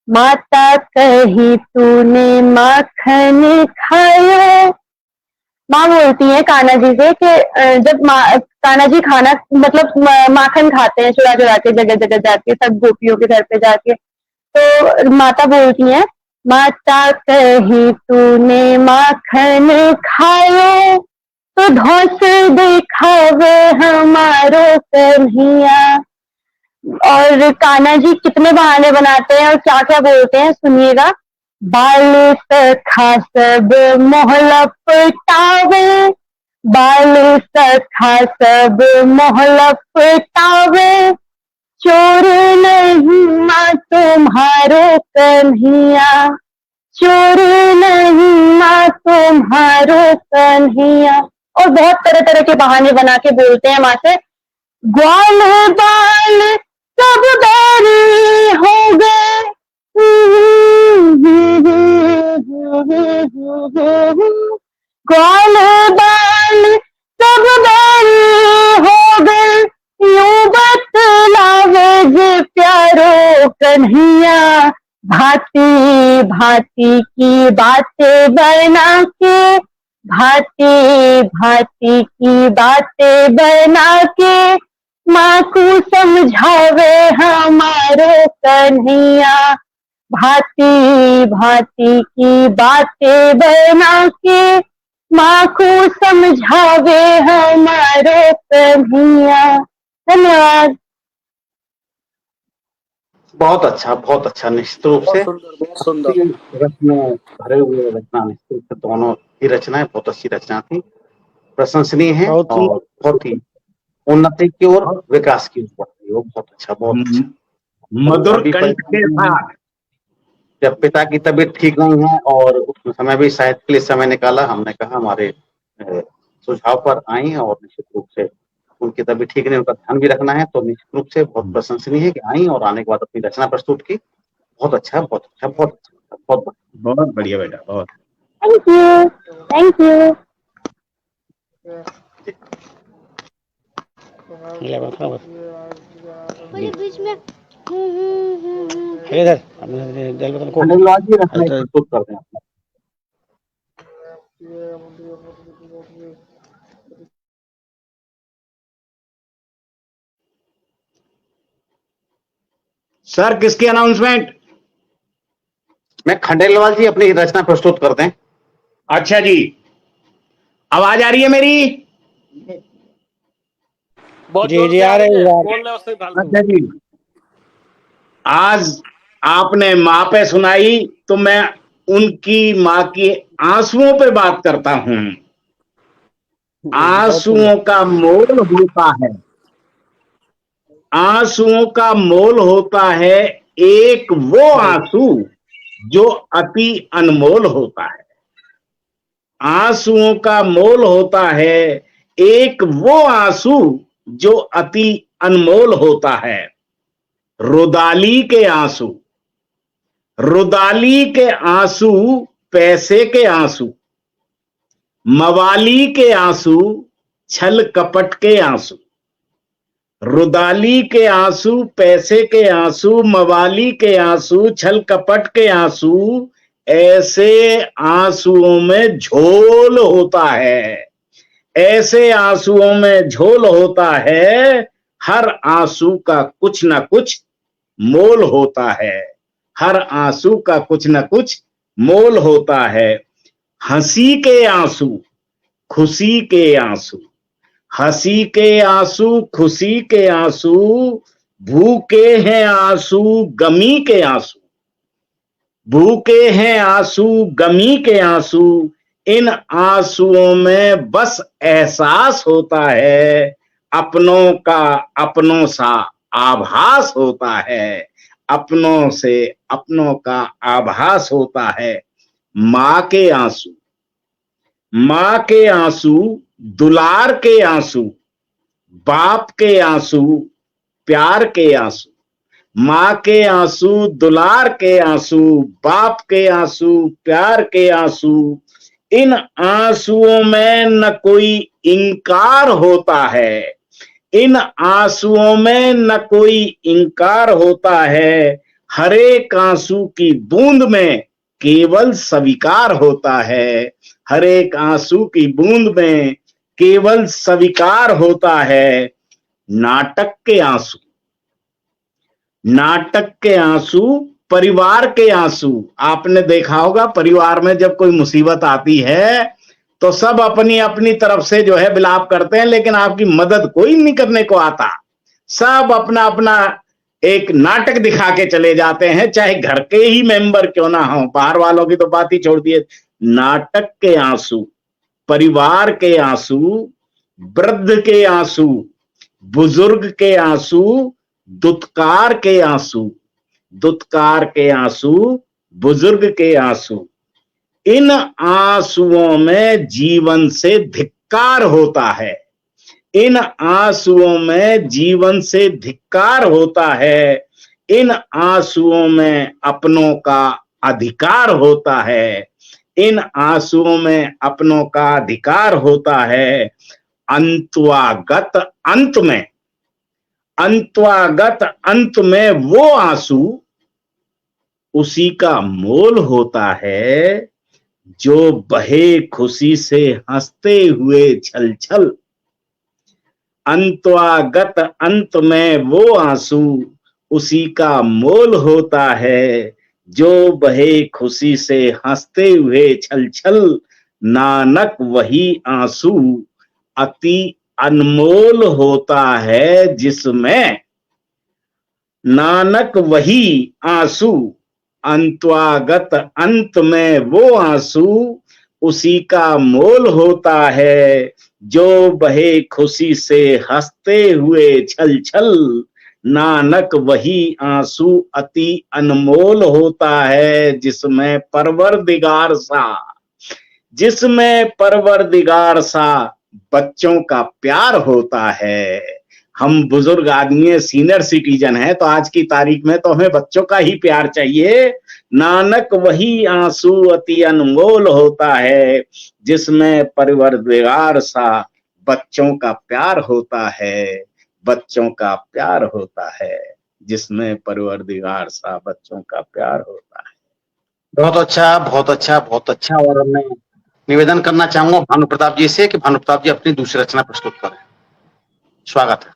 माता कही तूने माखन खायो। माँ बोलती है कान्हा जी से कि जब कान्हा जी खाना मतलब माखन खाते हैं चुरा चुरा के, जगह जगह जाके, सब गोपियों के घर पे जाके, तो माता बोलती है, माता कही तूने माखन खायो, तो धौस दिखावे हमारो कन्हैया। और कान्हा जी कितने बहाने बनाते हैं और क्या क्या बोलते हैं, सुनिएगा। बाल सखा सब मोहला पटावे, बाल सखा सब मोहला पटावे, चोर नहीं माँ तुम्हारो कन्हैया, चोर नहीं माँ तुम्हारो कन्हैया। और बहुत तरह तरह के बहाने बना के बोलते हैं माँ से। ग्वाल बाल सब बैरी हो गए। ग्वाल बाल सब बैरी हो गए, यूं बतलावे जे प्यारो कन्हैया, भांति भांति की बातें बना के, भांति भांति की बातें बना के, माँ को समझावे हमारो कन्हैया, भांति भांति की बातें बना के, माँ को समझावे हमारो कन्हैया। धन्यवाद। बहुत अच्छा, निश्चित रूप से बहुत सुंदर। रस में भरे हुए रचना, निश्चित रूप से दोनों ही रचनाएं बहुत अच्छी रचना थी, प्रशंसनीय है बहुत और सुंदर। बहुत ही उन्नति की ओर, विकास की ओर बढ़ रही है। वो बहुत अच्छा। मधुर अभी कंठ के साथ। जब पिता की तबीयत ठीक नहीं है और उस समय भी साहित्य के लिए समय निकाला, हमने कहा हमारे सुझाव पर आई और निश्चित रूप से उनकी तबीयत ठीक नहीं, उनका ध्यान भी रखना है, तो निश्चित रूप से बहुत प्रशंसनीय है कि आई और आने के बाद अपनी रचना प्रस्तुत की। बहुत अच्छा। बहुत बढ़िया बेटा, बहुत। Thank you. बीच में इधर धन्यवाद जी, रचना प्रस्तुत करते हैं अपना। सर किसकी अनाउंसमेंट? मैं खंडेलवाल जी अपनी रचना प्रस्तुत करते हैं। अच्छा जी, आवाज आ रही है मेरी? बहुत जी, जोर जी, से आ रहे हैं, बोल रहे हो उससे फालतू। अच्छा जी, आज आपने माँ पे सुनाई तो मैं उनकी माँ की आंसुओं पे बात करता हूँ। आंसुओं का मोल होता है, आंसुओं का मोल होता है एक वो आंसू जो अति अनमोल होता है। आंसुओं का मोल होता है एक वो आंसू जो अति अनमोल होता है। रुदाली के आंसू, रुदाली के आंसू पैसे के आंसू, मवाली के आंसू छल कपट के आंसू। रुदाली के आंसू पैसे के आंसू, मवाली के आंसू छल कपट के आंसू, ऐसे आंसुओं में झोल होता है, ऐसे आंसुओं में झोल होता है। हर आंसू का कुछ ना कुछ मोल होता है, हर आंसू का कुछ ना कुछ मोल होता है। हंसी के आंसू, खुशी के आंसू, हंसी के आंसू, खुशी के आंसू, भूखे हैं आंसू गमी के आंसू, भूखे हैं आंसू गमी के आंसू। इन आंसुओं में बस एहसास होता है, अपनों का अपनों सा आभास होता है, अपनों से अपनों का आभास होता है। माँ के आंसू, माँ के आंसू, दुलार के आंसू, बाप के आंसू, प्यार के आंसू। माँ के आंसू, दुलार के आंसू, बाप के आंसू, प्यार के आंसू। इन आंसुओं में न कोई इनकार होता है, इन आंसुओं में न कोई इनकार होता है। हर एक आंसू की बूंद में केवल स्वीकार होता है, हर एक आंसू की बूंद में केवल स्वीकार होता है। नाटक के आंसू, नाटक के आंसू, परिवार के आंसू। आपने देखा होगा परिवार में जब कोई मुसीबत आती है तो सब अपनी अपनी तरफ से जो है विलाप करते हैं, लेकिन आपकी मदद कोई नहीं करने को आता। सब अपना अपना एक नाटक दिखा के चले जाते हैं, चाहे घर के ही मेंबर क्यों ना हो, बाहर वालों की तो बात ही छोड़ दिए। नाटक के आंसू, परिवार के आंसू, वृद्ध के आंसू, बुजुर्ग के आंसू, दुत्कार के आंसू, दुत्कार के आंसू, बुजुर्ग के आंसू। इन आंसुओं में जीवन से धिक्कार होता है, इन आंसुओं में जीवन से धिक्कार होता है, इन आंसुओं में अपनों का अधिकार होता है, इन आंसुओं में अपनों का अधिकार होता है। अंतवागत अंत में वो आंसू उसी का मोल होता है जो बहे खुशी से हंसते हुए छल छल। अंतवागत अंत में वो आंसू उसी का मोल होता है जो बहे खुशी से हंसते हुए छल छल। नानक वही आंसू अति अनमोल होता है जिसमें, नानक वही आंसू अंतवागत अंत में वो आंसू उसी का मोल होता है जो बहे खुशी से हंसते हुए छल छल। नानक वही आंसू अति अनमोल होता है जिसमें परवरदिगार सा बच्चों का प्यार होता है। हम बुजुर्ग आदमी सीनियर सिटीजन हैं, तो आज की तारीख में तो हमें बच्चों का ही प्यार चाहिए। नानक वही आंसू अति अनमोल होता है जिसमें परवरदिगार सा बच्चों का प्यार होता है, बच्चों का प्यार होता है जिसमें परवरदिगार सा बच्चों का प्यार होता है। बहुत अच्छा, बहुत अच्छा, बहुत अच्छा। और मैं निवेदन करना चाहूंगा भानु प्रताप जी से कि भानु प्रताप जी अपनी दूसरी रचना प्रस्तुत करें। स्वागत है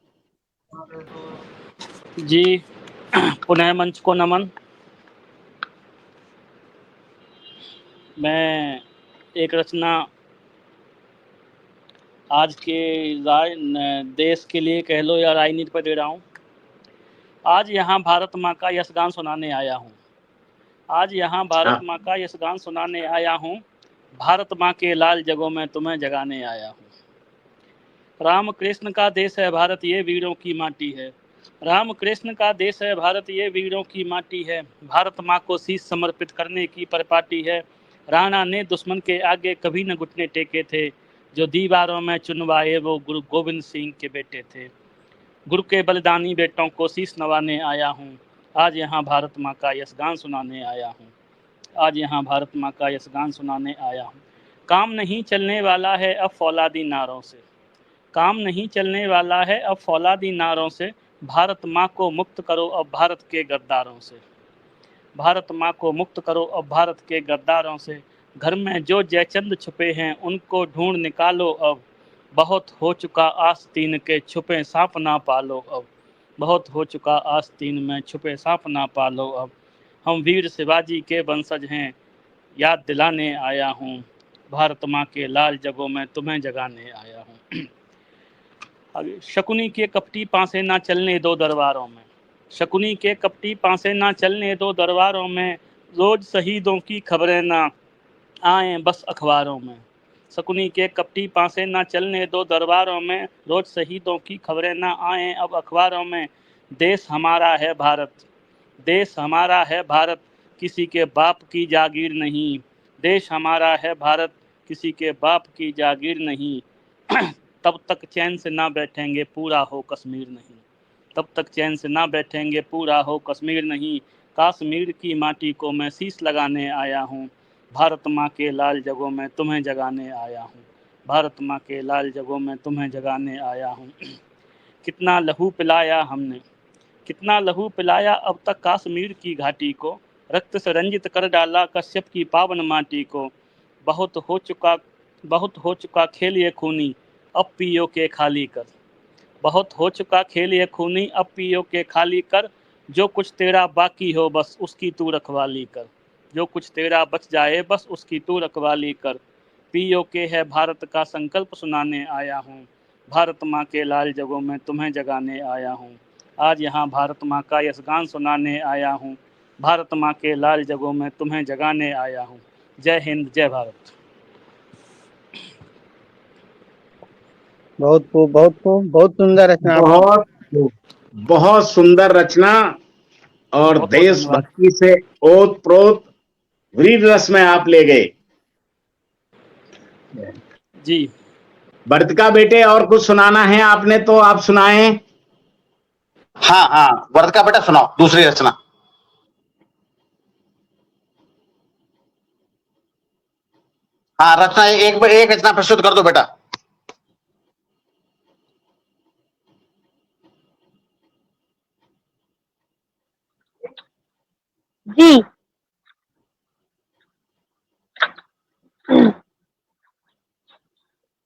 जी। पुनः मंच को नमन। मैं एक रचना आज के देश के लिए कह लो या राजनीति पर दे रहा हूँ। आज यहाँ भारत माँ का यशगान सुनाने आया हूँ। आज यहाँ भारत माँ का यशगान सुनाने आया हूँ। भारत माँ के लाल जगों में तुम्हें जगाने आया हूँ। राम कृष्ण का देश है भारत, ये वीरों की माटी है। राम कृष्ण का देश है भारत, ये वीरों की माटी है। भारत माँ को शीश समर्पित करने की परिपाटी है। राणा ने दुश्मन के आगे कभी न घुटने टेके थे। जो दीवारों में चुनवाए वो गुरु गोविंद सिंह के बेटे थे। गुरु के बलिदानी बेटों को शीश नवाने आया हूँ। आज यहाँ भारत माँ का यशगान सुनाने आया हूँ। आज यहाँ भारत माँ का यशगान सुनाने आया हूँ। काम नहीं चलने वाला है अब फौलादी नारों से। काम नहीं चलने वाला है अब फौलादी नारों से। भारत माँ को मुक्त करो अब भारत के गद्दारों से। भारत माँ को मुक्त करो अब भारत के गद्दारों से। घर में जो जयचंद छुपे हैं उनको ढूंढ निकालो अब। बहुत हो चुका आस्तीन के छुपे सांप ना पालो अब। बहुत हो चुका आस्तीन में छुपे सांप ना पालो अब। हम वीर शिवाजी के वंशज हैं, याद दिलाने आया हूँ। भारत माँ के लाल जगों में तुम्हें जगाने आया हूँ। शकुनी के कपटी पांसे ना चलने दो दरबारों में। शकुनी के कपटी पांसे ना चलने दो दरबारों में। रोज शहीदों की खबरें ना आए बस अखबारों में। शकुनी के कपटी पांसे ना चलने दो दरबारों में। रोज शहीदों की खबरें ना आए अब अखबारों में। देश हमारा है भारत, देश हमारा है भारत, किसी के बाप की जागीर नहीं। देश हमारा है भारत, किसी के बाप की जागीर नहीं। तब तक चैन से ना बैठेंगे पूरा हो कश्मीर नहीं। तब तक चैन से ना बैठेंगे पूरा हो कश्मीर नहीं। कश्मीर की माटी को मैं शीश लगाने आया हूँ। भारत माँ के लाल जगों में तुम्हें जगाने आया हूँ। भारत माँ के लाल जगों में तुम्हें जगाने आया हूँ। कितना लहू पिलाया हमने, कितना लहू पिलाया अब तक कश्मीर की घाटी को। रक्त से रंजित कर डाला कश्यप की पावन माटी को। बहुत हो चुका खेल ये खूनी, अब पियो के खाली कर। बहुत हो चुका खेल ये खूनी, अब पियो के खाली कर। जो कुछ तेरा बाकी हो बस उसकी तू रखवाली कर। जो कुछ तेरा बच जाए बस उसकी तू रखवाली कर। पियो के है भारत का संकल्प सुनाने आया हूँ। भारत माँ के लाल जगों में तुम्हें जगाने आया हूँ। आज यहाँ भारत माँ का यशगान सुनाने आया हूँ। भारत माँ के लाल जगों में तुम्हें जगाने आया हूँ। जय हिंद, जय भारत। बहुत खूब, बहुत खूब, बहुत सुंदर रचना। बहुत सुंदर रचना और बहुत देशभक्ति से ओत प्रोत वीर रस में आप ले गए जी। वर्तिका बेटे और कुछ सुनाना है आपने तो आप सुनाएं। हाँ हाँ, वर्तिका बेटा सुनाओ दूसरी रचना। हाँ, रचना एक रचना प्रस्तुत कर दो बेटा। जी।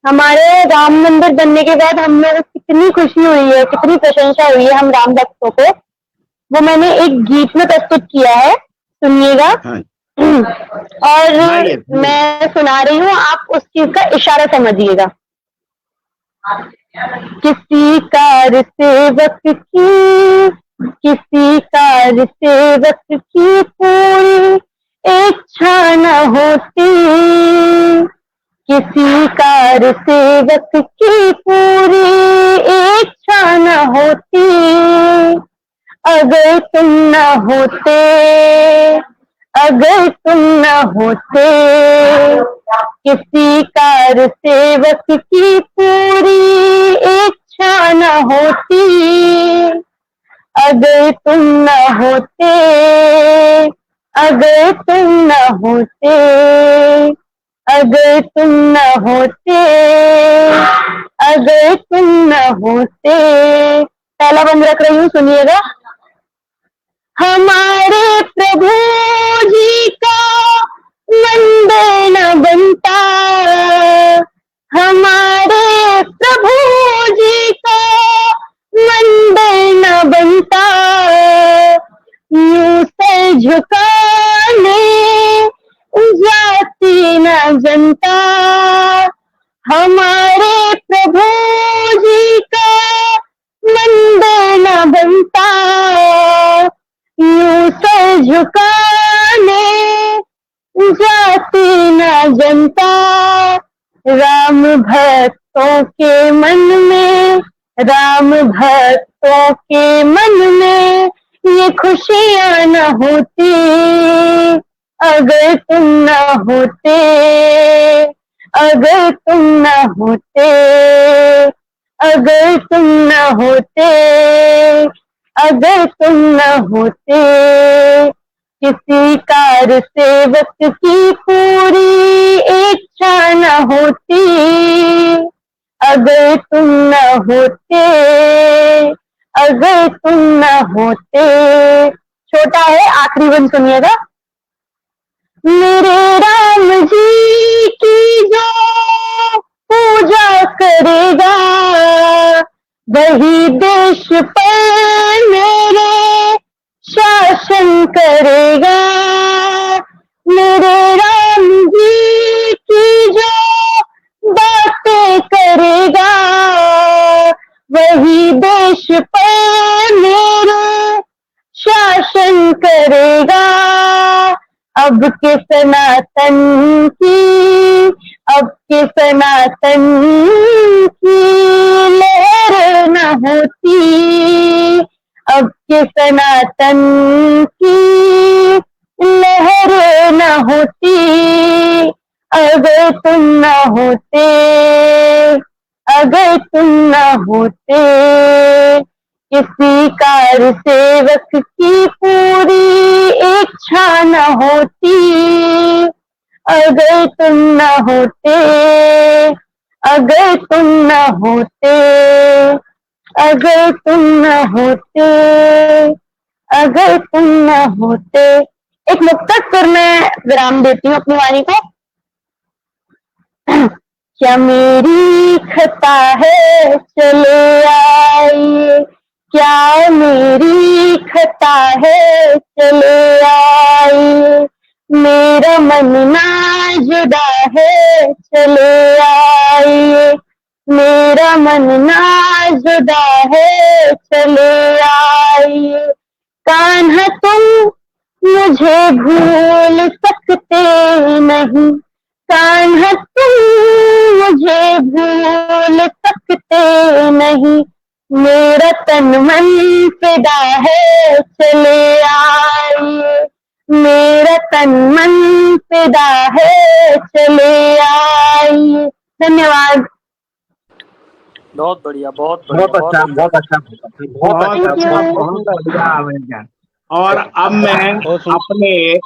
हमारे राम मंदिर बनने के बाद हम लोग कितनी खुशी हुई है, कितनी प्रशंसा हुई है हम राम भक्तों को, वो मैंने एक गीत में प्रस्तुत किया है, सुनिएगा। हाँ, और सुनाइए। मैं सुना रही हूँ, आप उस चीज का इशारा समझिएगा। किसी कार सेवक की, किसी कार सेवक की पूरी इच्छा न होती, किसी कार सेवक की पूरी इच्छा न होती, अगर तुम न होते, अगर तुम न होते, किसी कार सेवक की पूरी इच्छा न होती, अगर तुम न होते, अगर तुम न होते, अगर तुम न होते, अगर तुम न होते। पहला बंद रख रही हूँ, सुनिएगा। हमारे प्रभु जी का मंदिर न बनता, हमारे प्रभु जी का मंदिर न बनता, यूं सर झुकाने जाती न जनता, हमारे प्रभु जी का मंदिर न बनता, यूं सर झुकाने जाती न जनता, राम भक्तों के मन में, राम भक्तों के मन में ये खुशियां न होती, अगर तुम न होते, अगर तुम न होते, अगर तुम न होते, अगर तुम न होते, किसी कार सेवक की पूरी इच्छा न होती, अगर तुम न होते, अगर तुम न होते। छोटा है, आखिरी बंद सुनिएगा। मेरे राम जी की जो पूजा करेगा, वही देश पर मेरे शासन करेगा, मेरे राम जी की जो बातें करेगा, वही देश पर मेरे शासन करेगा, अब के सनातन की, अब के सनातन की लहर न होती, अब के सनातन की लहर न होती, अगर तुम न होते, अगर तुम न होते, किसी कार सेवक की पूरी इच्छा न होती, अगर तुम न होते, अगर तुम न होते, अगर तुम न होते, अगर तुम न होते। एक मुक्तक सुर में विराम देती हूँ अपनी वाणी को। क्या मेरी खता है चले आइए, क्या मेरी खता है चले आइए, मेरा मन ना जुदा है चले आइए, मेरा मन ना जुदा है चले आइए, कान्हा तुम मुझे भूल सकते नहीं, कान्हा तुम मुझे भूल सकते नहीं, मेरा तन मन फिदा है चले आइए, मेरा तन मन फिदा है चले आइए। धन्यवाद। बहुत बढ़िया, बहुत बढ़िया, बहुत अच्छा, बढ़िया। बहुत अच्छा, बहुत बहुत अच्छा, Thank you. बहुत बढ़िया अमेरिकन। और अब मैं बहुत सुंदर।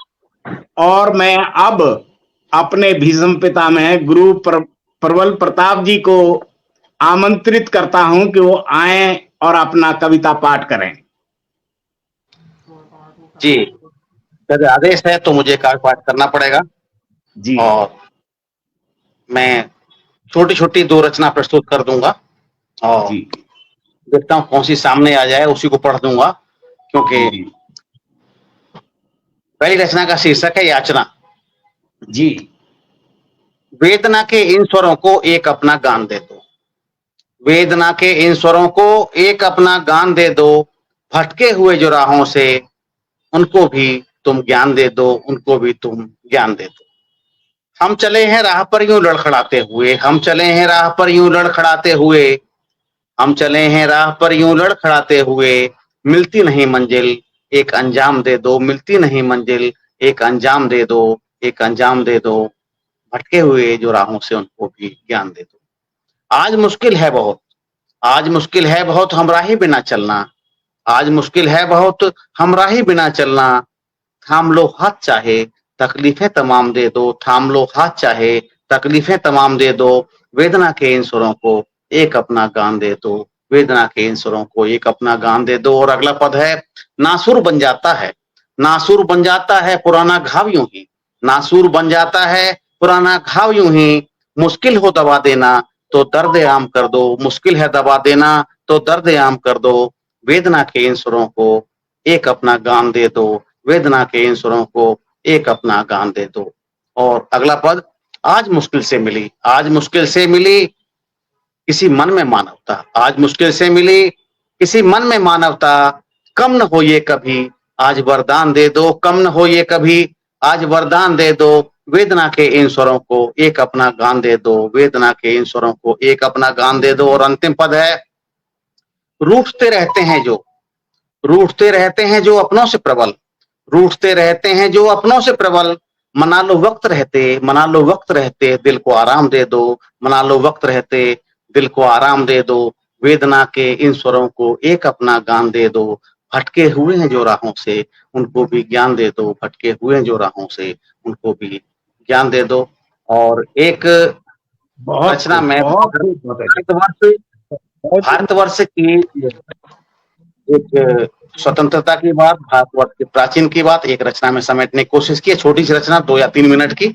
अब अपने भीष्म पितामह गुरु प्रबल प्रताप जी को आमंत्रित करता हूं कि वो आए और अपना कविता पाठ करें। जी, यदि आदेश है तो मुझे काव्य पाठ करना पड़ेगा जी और मैं छोटी-छोटी 2 रचना प्रस्तुत कर दूंगा और जी देखता हूँ कौन सी सामने आ जाए उसी को पढ़ दूंगा, क्योंकि जी पहली रचना का शीर्षक है याचना। जी वेदना के इन स्वरों को एक अपना गान दे दो, वेदना के इन स्वरों को एक अपना गान दे दो, भटके हुए जो राहों से उनको भी तुम ज्ञान दे दो, उनको भी तुम ज्ञान दे दो। हम चले हैं राह पर यूं लड़खड़ाते हुए, हम चले हैं राह पर यूं लड़खड़ाते हुए, हम चले हैं राह पर यूं लड़खड़ाते हुए, मिलती नहीं मंजिल एक अंजाम दे दो, मिलती नहीं मंजिल एक अंजाम दे दो, एक अंजाम दे दो, भटके हुए जो राहों से उनको भी ज्ञान दे दो। आज मुश्किल है बहुत, आज मुश्किल है बहुत हमराही बिना चलना, आज मुश्किल है बहुत हमराही बिना चलना, थाम लो हाथ चाहे तकलीफें तमाम दे दो, थाम लो हाथ चाहे तकलीफें तमाम दे दो, वेदना के इन सुरों को एक अपना गान दे दो, वेदना के इन सुरों को एक अपना गान दे दो। और अगला पद है, नासुर बन जाता है, नासुर बन जाता है पुराना घाव यूं ही, नासुर बन जाता है पुराना घाव यूं ही, मुश्किल हो दबा देना तो दर्द आम कर दो, मुश्किल है दबा देना तो दर्द आम कर दो, वेदना के इन सुरों को एक अपना गान दे दो, वेदना के इन सुरों को एक अपना गान दे दो। और अगला पद, आज मुश्किल से मिली, आज मुश्किल से मिली किसी मन में मानवता, आज मुश्किल से मिली किसी मन में मानवता, कम न हो ये कभी आज वरदान दे दो, कम न हो ये कभी आज वरदान दे दो, वेदना के इन स्वरों को एक अपना गान दे दो, वेदना के इन स्वरों को एक अपना गान दे दो। और अंतिम पद है, रूठते रहते हैं जो, रूठते रहते हैं जो अपनों से प्रबल, रूठते रहते हैं जो अपनों से प्रबल, मना लो वक्त रहते, मना लो वक्त रहते दिल को आराम दे दो, मना लो वक्त रहते दिल को आराम दे दो, वेदना के इन स्वरों को एक अपना गान दे दो, भटके हुए हैं जो राहों से उनको भी ज्ञान दे दो, भटके हुए हैं जो राहों से उनको भी ज्ञान दे दो। और एक बहुत रचना में बहुत बहुत अच्छा। भारतवर्ष की एक स्वतंत्रता की बात, भारतवर्ष के प्राचीन की बात एक रचना में समेटने की कोशिश की है, छोटी सी रचना 2 या 3 मिनट की।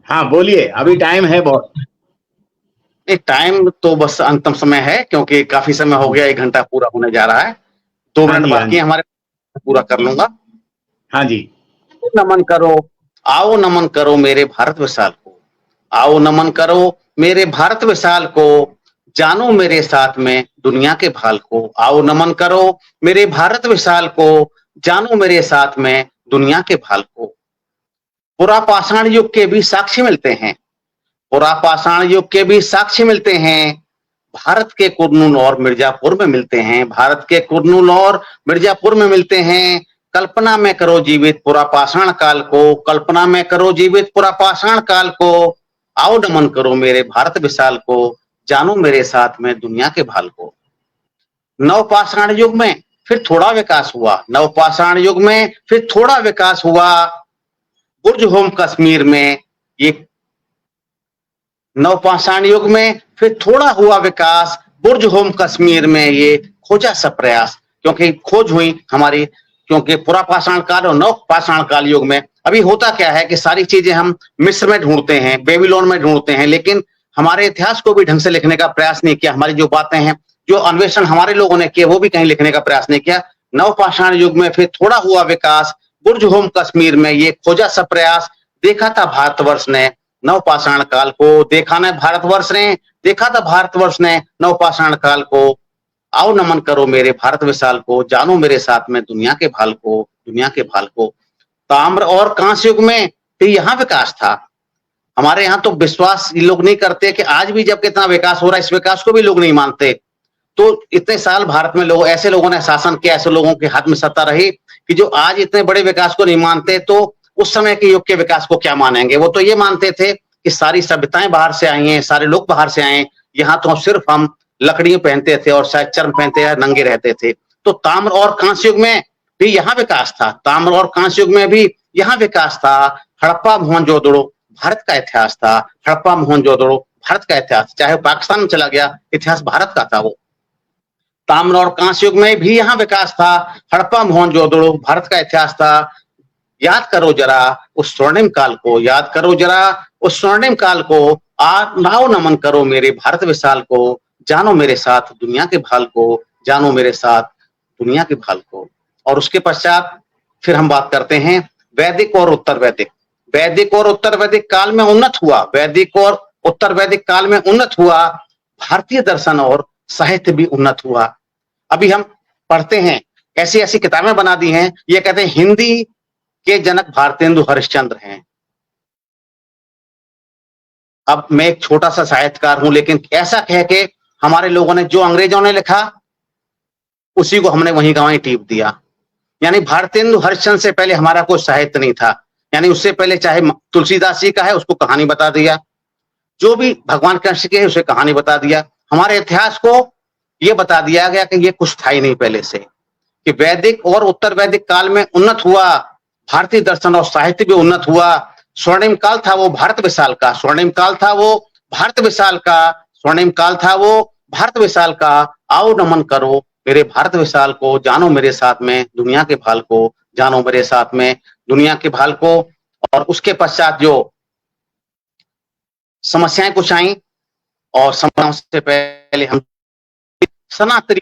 हाँ बोलिए, अभी टाइम है बहुत। एक टाइम तो बस अंतिम समय है, क्योंकि काफी समय हो गया, 1 घंटा पूरा होने जा रहा है, 2 हाँ मिनट जी, हाँ बाकी जी, है हमारे, पूरा कर लूंगा। हाँ जी। नमन करो, आओ नमन करो मेरे भारत विशाल को, आओ नमन करो मेरे भारत विशाल को, जानो मेरे साथ में दुनिया के भाल को, आओ नमन करो मेरे भारत विशाल को, जानो मेरे साथ में दुनिया के भाल को। पुरा पाषाण युग के भी साक्ष्य मिलते हैं, पुरा पाषाण युग के भी साक्ष्य मिलते हैं, भारत के कुरनूल और मिर्जापुर में मिलते हैं, भारत के कुरनूल और मिर्जापुर में मिलते हैं, कल्पना में करो जीवित पुरा पाषाण काल को, कल्पना में करो जीवित पुरा पाषाण काल को, आओ नमन करो मेरे भारत विशाल को, जानो मेरे साथ में दुनिया के भाल को। नवपाषाण युग में फिर थोड़ा विकास हुआ, नवपाषाण युग में फिर थोड़ा विकास हुआ, बुर्ज होम कश्मीर में ये नवपाषाण युग में फिर थोड़ा हुआ विकास, बुर्ज होम कश्मीर में ये खोजा सब प्रयास, क्योंकि खोज हुई हमारी, क्योंकि पुरा पाषाण काल और नव पाषाण काल युग में अभी होता क्या है कि सारी चीजें हम मिस्र में ढूंढते हैं, बेबीलोन में ढूंढते हैं, लेकिन हमारे इतिहास को भी ढंग से लिखने का प्रयास नहीं किया, हमारी जो बातें हैं, जो अन्वेषण हमारे लोगों ने किए वो भी कहीं लिखने का प्रयास नहीं किया। नवपाषाण युग में फिर थोड़ा हुआ विकास, बुर्ज होम कश्मीर में ये खोजा सब प्रयास, देखा था भारतवर्ष ने नवपाषाण काल को, देखा न भारतवर्ष ने, देखा था भारतवर्ष ने नवपाषाण काल को, आओ नमन करो मेरे भारत विशाल को, जानो मेरे साथ में दुनिया के भाल को, दुनिया के भाल को। ताम्र और कांस्य युग में फिर यहाँ विकास था, हमारे यहाँ तो विश्वास लोग नहीं करते कि आज भी जब कितना विकास हो रहा है, इस विकास को भी लोग नहीं मानते। तो इतने साल भारत में लोग, ऐसे लोगों ने शासन किया, ऐसे लोगों के हाथ में सत्ता रही कि जो आज इतने बड़े विकास को नहीं मानते, तो उस समय के युग के विकास को क्या मानेंगे। वो तो ये मानते थे कि सारी सभ्यताएं बाहर से आई हैं, सारे लोग बाहर से आए, यहाँ तो सिर्फ हम लकड़ियां पहनते थे और शायद चर्म पहनते या नंगे रहते थे। तो ताम्र और कांस्य युग में भी यहाँ विकास था, ताम्र और कांस्य युग में भी यहाँ विकास था। हड़प्पा मोहनजोदड़ो भारत का इतिहास था, हड़प्पा मोहनजोदड़ो भारत का इतिहास, चाहे पाकिस्तान में चला गया इतिहास भारत का था वो। ताम्र और कांस्य युग में भी यहाँ विकास था, हड़प्पा मोहनजोदड़ो भारत का इतिहास था। याद करो जरा उस स्वर्णिम काल को, याद करो जरा उस स्वर्णिम काल को, आओ नमन करो मेरे भारत विशाल को, जानो मेरे साथ दुनिया के भाल को, जानो मेरे साथ दुनिया के भाल को। और उसके पश्चात फिर हम बात करते हैं वैदिक और उत्तर वैदिक। वैदिक और उत्तर वैदिक काल में उन्नत हुआ, वैदिक और उत्तर वैदिक काल में उन्नत हुआ, भारतीय दर्शन और साहित्य भी उन्नत हुआ। अभी हम पढ़ते हैं, ऐसी ऐसी किताबें बना दी हैं, ये कहते हैं हिंदी के जनक भारतेंदु हरिश्चंद्र हैं। अब मैं एक छोटा सा साहित्यकार हूं, लेकिन ऐसा कह के हमारे लोगों ने, जो अंग्रेजों ने लिखा उसी को हमने वहीं का वहीं टीप दिया। यानी भारतेंदु हरिश्चंद्र से पहले हमारा कोई साहित्य नहीं था, यानी उससे पहले चाहे तुलसीदास जी का है उसको कहानी बता दिया, जो भी भगवान कृष्ण के है उसे कहानी बता दिया। हमारे इतिहास को यह बता दिया गया कि ये कुछ था ही नहीं पहले से, कि वैदिक और उत्तर वैदिक काल में उन्नत हुआ, भारतीय दर्शन और साहित्य भी उन्नत हुआ। स्वर्णिम काल था वो भारत विशाल का, स्वर्णिम काल था वो भारत विशाल का, स्वर्णिम काल था वो भारत विशाल का। आओ नमन करो मेरे भारत विशाल को, जानो मेरे साथ में दुनिया के भाल को, जानो मेरे साथ में दुनिया के भाल को। और उसके पश्चात जो समस्याएं कुछ आई, और समस्याओं से पहले हम सनातनी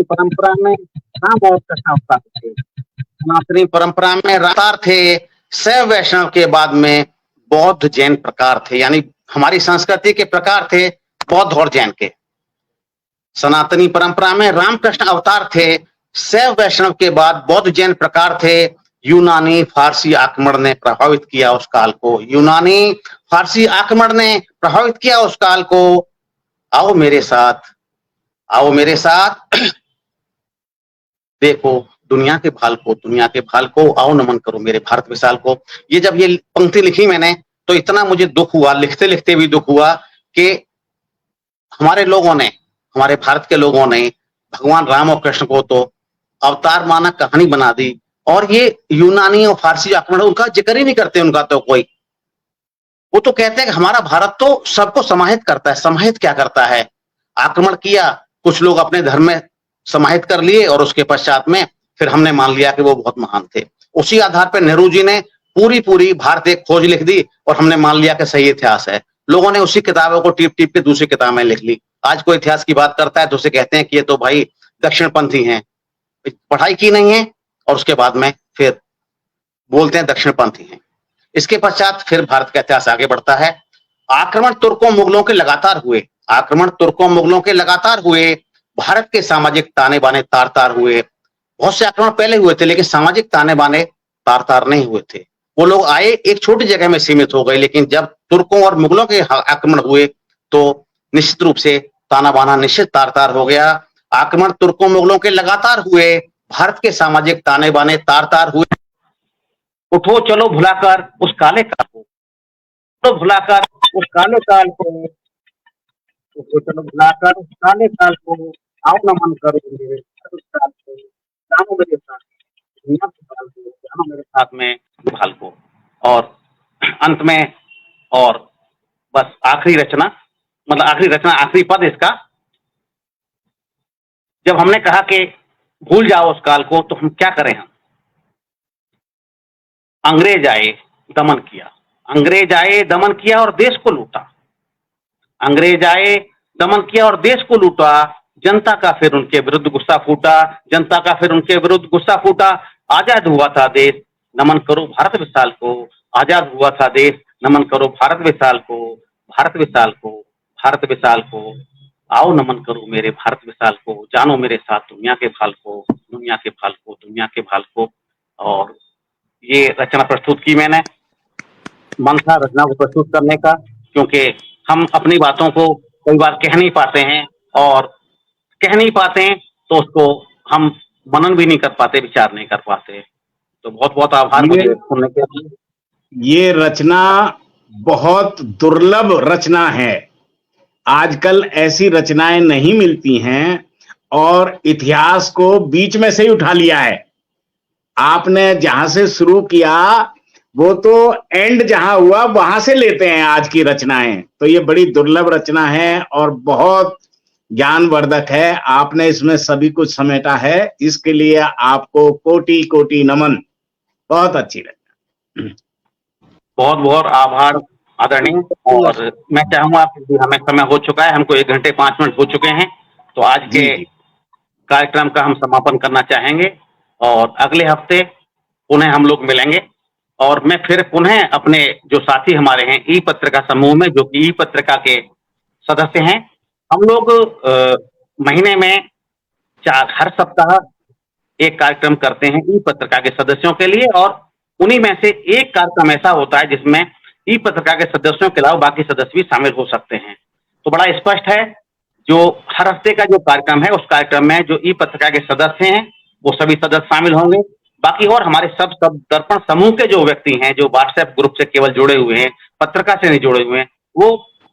परंपरा में राम और कृष्ण अवतार थे। सनातनी परंपरा में अवतार थे, शैव वैष्णव के बाद में बौद्ध जैन प्रकार थे, यानी हमारी संस्कृति के प्रकार थे बौद्ध और जैन के। सनातनी परंपरा में रामकृष्ण अवतार थे, शैव वैष्णव के बाद बौद्ध जैन प्रकार थे। यूनानी फारसी आक्रमण ने प्रभावित किया उस काल को, यूनानी फारसी आक्रमण ने प्रभावित किया उस काल को। आओ मेरे साथ, आओ मेरे साथ देखो दुनिया के भाल को, दुनिया के भाल को, आओ नमन करो मेरे भारत विशाल को। ये जब ये पंक्ति लिखी मैंने तो इतना मुझे दुख हुआ, लिखते लिखते भी दुख हुआ, कि हमारे लोगों ने, हमारे भारत के लोगों ने भगवान राम और कृष्ण को तो अवतार माना, कहानी बना दी, और ये यूनानी और फारसी आक्रमण उनका जिक्र ही नहीं करते उनका तो कोई। वो तो कहते हैं कि हमारा भारत तो सबको समाहित करता है। समाहित क्या करता है? आक्रमण किया, कुछ लोग अपने धर्म में समाहित कर लिए, और उसके पश्चात में फिर हमने मान लिया कि वो बहुत महान थे। उसी आधार पर नेहरू जी ने पूरी भारत एक खोज लिख दी, और हमने मान लिया कि सही इतिहास है। लोगों ने उसी किताबों को टीप टीप के दूसरी किताबें लिख ली। आज कोई इतिहास की बात करता है तो उसे कहते हैं कि ये तो भाई दक्षिणपंथी हैं, पढ़ाई की नहीं है, और उसके बाद में फिर बोलते हैं दक्षिणपंथी हैं। इसके पश्चात फिर भारत का इतिहास आगे बढ़ता है। आक्रमण तुर्कों मुगलों के लगातार हुए, आक्रमण तुर्कों मुगलों के लगातार हुए, भारत के सामाजिक ताने बाने तार तार हुए। बहुत से आक्रमण पहले हुए थे, लेकिन सामाजिक ताने बाने तार तार नहीं हुए थे। वो लोग आए, एक छोटी जगह में सीमित हो गए, लेकिन जब तुर्कों और मुगलों के आक्रमण हुए तो निश्चित रूप से ताना बाना निश्चित तार तार हो गया। आक्रमण तुर्कों मुगलों के लगातार हुए, भारत के सामाजिक ताने बाने तार तार हुए। उठो चलो भुलाकर उस काले काल को, तो भुलाकर उस काले काल को, उठो चलो भुलाकर उस काले काल को, आओ नमन करो मेरे काल को, जानो मेरे साथ दुनिया के भाल को, जानो मेरे साथ में भाल को। और अंत में, और बस आखिरी रचना, मतलब आखिरी रचना, आखिरी पद इसका, जब हमने कहा कि भूल जाओ उस काल को, तो हम क्या करें? हम अंग्रेज आए, दमन किया, अंग्रेज आए दमन किया और देश को लूटा, अंग्रेज आए दमन किया और देश को लूटा। जनता का फिर उनके विरुद्ध गुस्सा फूटा, जनता का फिर उनके विरुद्ध गुस्सा फूटा। आजाद हुआ था देश, नमन करो भारत विशाल को, आजाद हुआ था देश, नमन करो भारत विशाल को, भारत विशाल को, भारत विशाल को। आओ नमन करो मेरे भारत विशाल को, जानो मेरे साथ दुनिया के भाल को, दुनिया के भाल को, दुनिया के भाल को। और ये रचना प्रस्तुत की मैंने, मन था रचना को प्रस्तुत करने का, क्योंकि हम अपनी बातों को कई बार कह नहीं पाते हैं, और कह नहीं पाते हैं तो उसको हम मनन भी नहीं कर पाते, विचार नहीं कर पाते। तो बहुत बहुत आभार मुझे सुनने के लिए। ये रचना बहुत दुर्लभ रचना है। आजकल ऐसी रचनाएं नहीं मिलती हैं और इतिहास को बीच में से ही उठा लिया है। आपने जहां से शुरू किया वो तो एंड जहां हुआ वहां से लेते हैं आज की रचनाएं। तो ये बड़ी दुर्लभ रचना है और बहुत ज्ञानवर्धक है। आपने इसमें सभी कुछ समेटा है, इसके लिए आपको कोटि कोटि नमन। बहुत अच्छी रचना। बहुत बहुत आभार आदरणीय। और मैं चाहूंगा कि हमें समय हो चुका है, हमको 1 घंटे 5 मिनट हो चुके हैं, तो आज जी के जी कार्यक्रम का हम समापन करना चाहेंगे और अगले हफ्ते पुनः हम लोग मिलेंगे। और मैं फिर पुनः अपने जो साथी हमारे हैं ई पत्रिका समूह में, जो कि ई पत्रिका के सदस्य हैं, हम लोग महीने में हर सप्ताह एक कार्यक्रम करते हैं ई पत्रिका के सदस्यों के लिए, और उन्हीं में से एक कार्यक्रम ऐसा होता है जिसमें ई पत्रिका के सदस्यों के अलावा बाकी सदस्य भी शामिल हो सकते हैं। तो बड़ा स्पष्ट है, जो हर हफ्ते का जो कार्यक्रम है उस कार्यक्रम में जो ई पत्रिका के सदस्य हैं वो सभी सदस्य शामिल होंगे। बाकी और हमारे सब दर्पण समूह के जो व्यक्ति हैं, जो व्हाट्सएप ग्रुप से केवल जुड़े हुए हैं, पत्रिका से नहीं जुड़े हुए हैं, वो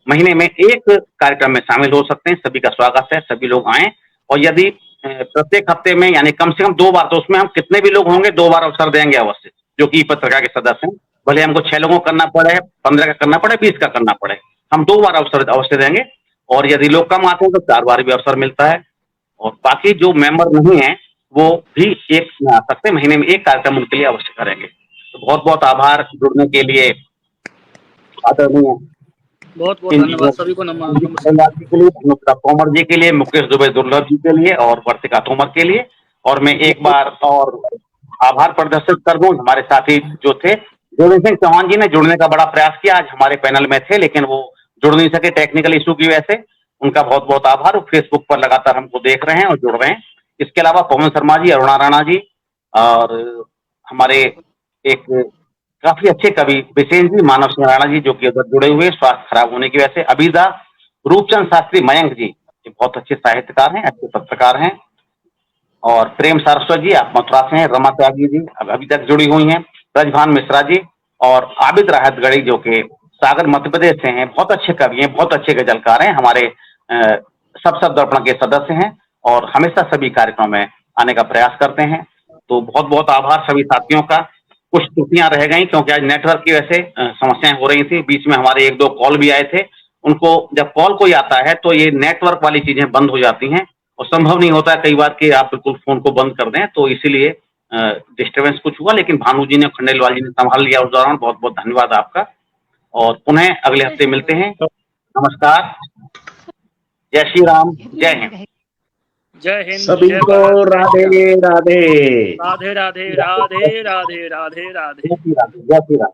महीने में एक कार्यक्रम में शामिल हो सकते हैं। सभी का स्वागत है, सभी लोग आए। और यदि प्रत्येक हफ्ते में यानी कम से कम 2 बार, तो उसमें हम कितने भी लोग होंगे 2 बार अवसर देंगे अवश्य, जो कि पत्रिका के सदस्य हैं। भले हमको 6 लोगों का करना पड़े, 15 का करना पड़े, 20 का करना पड़े, हम 2 बार अवसर अवश्य देंगे। और यदि लोग कम आते हैं तो 4 बार भी अवसर मिलता है। और बाकी जो मेंबर नहीं है वो भी एक में आ सकते हैं, महीने में एक कार्यक्रम उनके लिए अवश्य करेंगे। तो बहुत बहुत आभार जुड़ने के लिए आदरणीय बहुत बहुत धन्यवाद सभी को। नमस्कार जी के लिए, अनुष्का तोमर जी के लिए, मुकेश दुबे दुर्लभ जी के लिए और वर्तिका तोमर के लिए। और मैं एक बार और आभार प्रदर्शित कर दूं हमारे साथी जो थे, देवेंद्र सिंह चौहान जी ने जुड़ने का बड़ा प्रयास किया, आज हमारे पैनल में थे लेकिन वो जुड़ नहीं सके टेक्निकल इशू की वजह से। उनका बहुत बहुत आभार। वो फेसबुक पर लगातार हमको देख रहे हैं और जुड़ रहे हैं। इसके अलावा पवन शर्मा जी, अरुणा राणा जी और हमारे एक काफी अच्छे कवि विशेष जी, मानव सिंह राणा जी, जो कि उधर जुड़े हुए स्वास्थ्य खराब होने की वजह से। अभिदा, रूपचंद शास्त्री मयंक जी, ये बहुत अच्छे साहित्यकार हैं, अच्छे पत्रकार हैं। और प्रेम सारस्वत जी, आप मथुरा से हैं। रमा त्यागी जी अभी तक जुड़ी हुई हैं। ब्रजभान मिश्रा जी और आबिद राहतगढ़ी, जो कि सागर मध्य प्रदेश से हैं, बहुत अच्छे कवि हैं, बहुत अच्छे गजलकार हैं, हमारे सब दर्पण के सदस्य हैं और हमेशा सभी कार्यक्रमों में आने का प्रयास करते हैं। तो बहुत बहुत आभार सभी साथियों का। कुछ त्रुटियां रह गई क्योंकि आज नेटवर्क की वजह से समस्याएं हो रही थी। बीच में हमारे 1-2 कॉल भी आए थे, उनको जब कॉल कोई आता है तो ये नेटवर्क वाली चीजें बंद हो जाती हैं और संभव नहीं होता है कई बार कि आप बिल्कुल फोन को बंद कर दें, तो इसीलिए डिस्टर्बेंस कुछ हुआ। लेकिन भानु जी ने, खंडेलवाल जी ने संभाल लिया उस दौरान। बहुत बहुत धन्यवाद आपका। और पुनः अगले हफ्ते मिलते हैं। नमस्कार, जय श्री राम, जय हिंद। जय हिंद, सभी जय को भारत, राधे राधे। राधे राधे राधे राधे राधे राधे। जय श्री राम, जय श्री राम।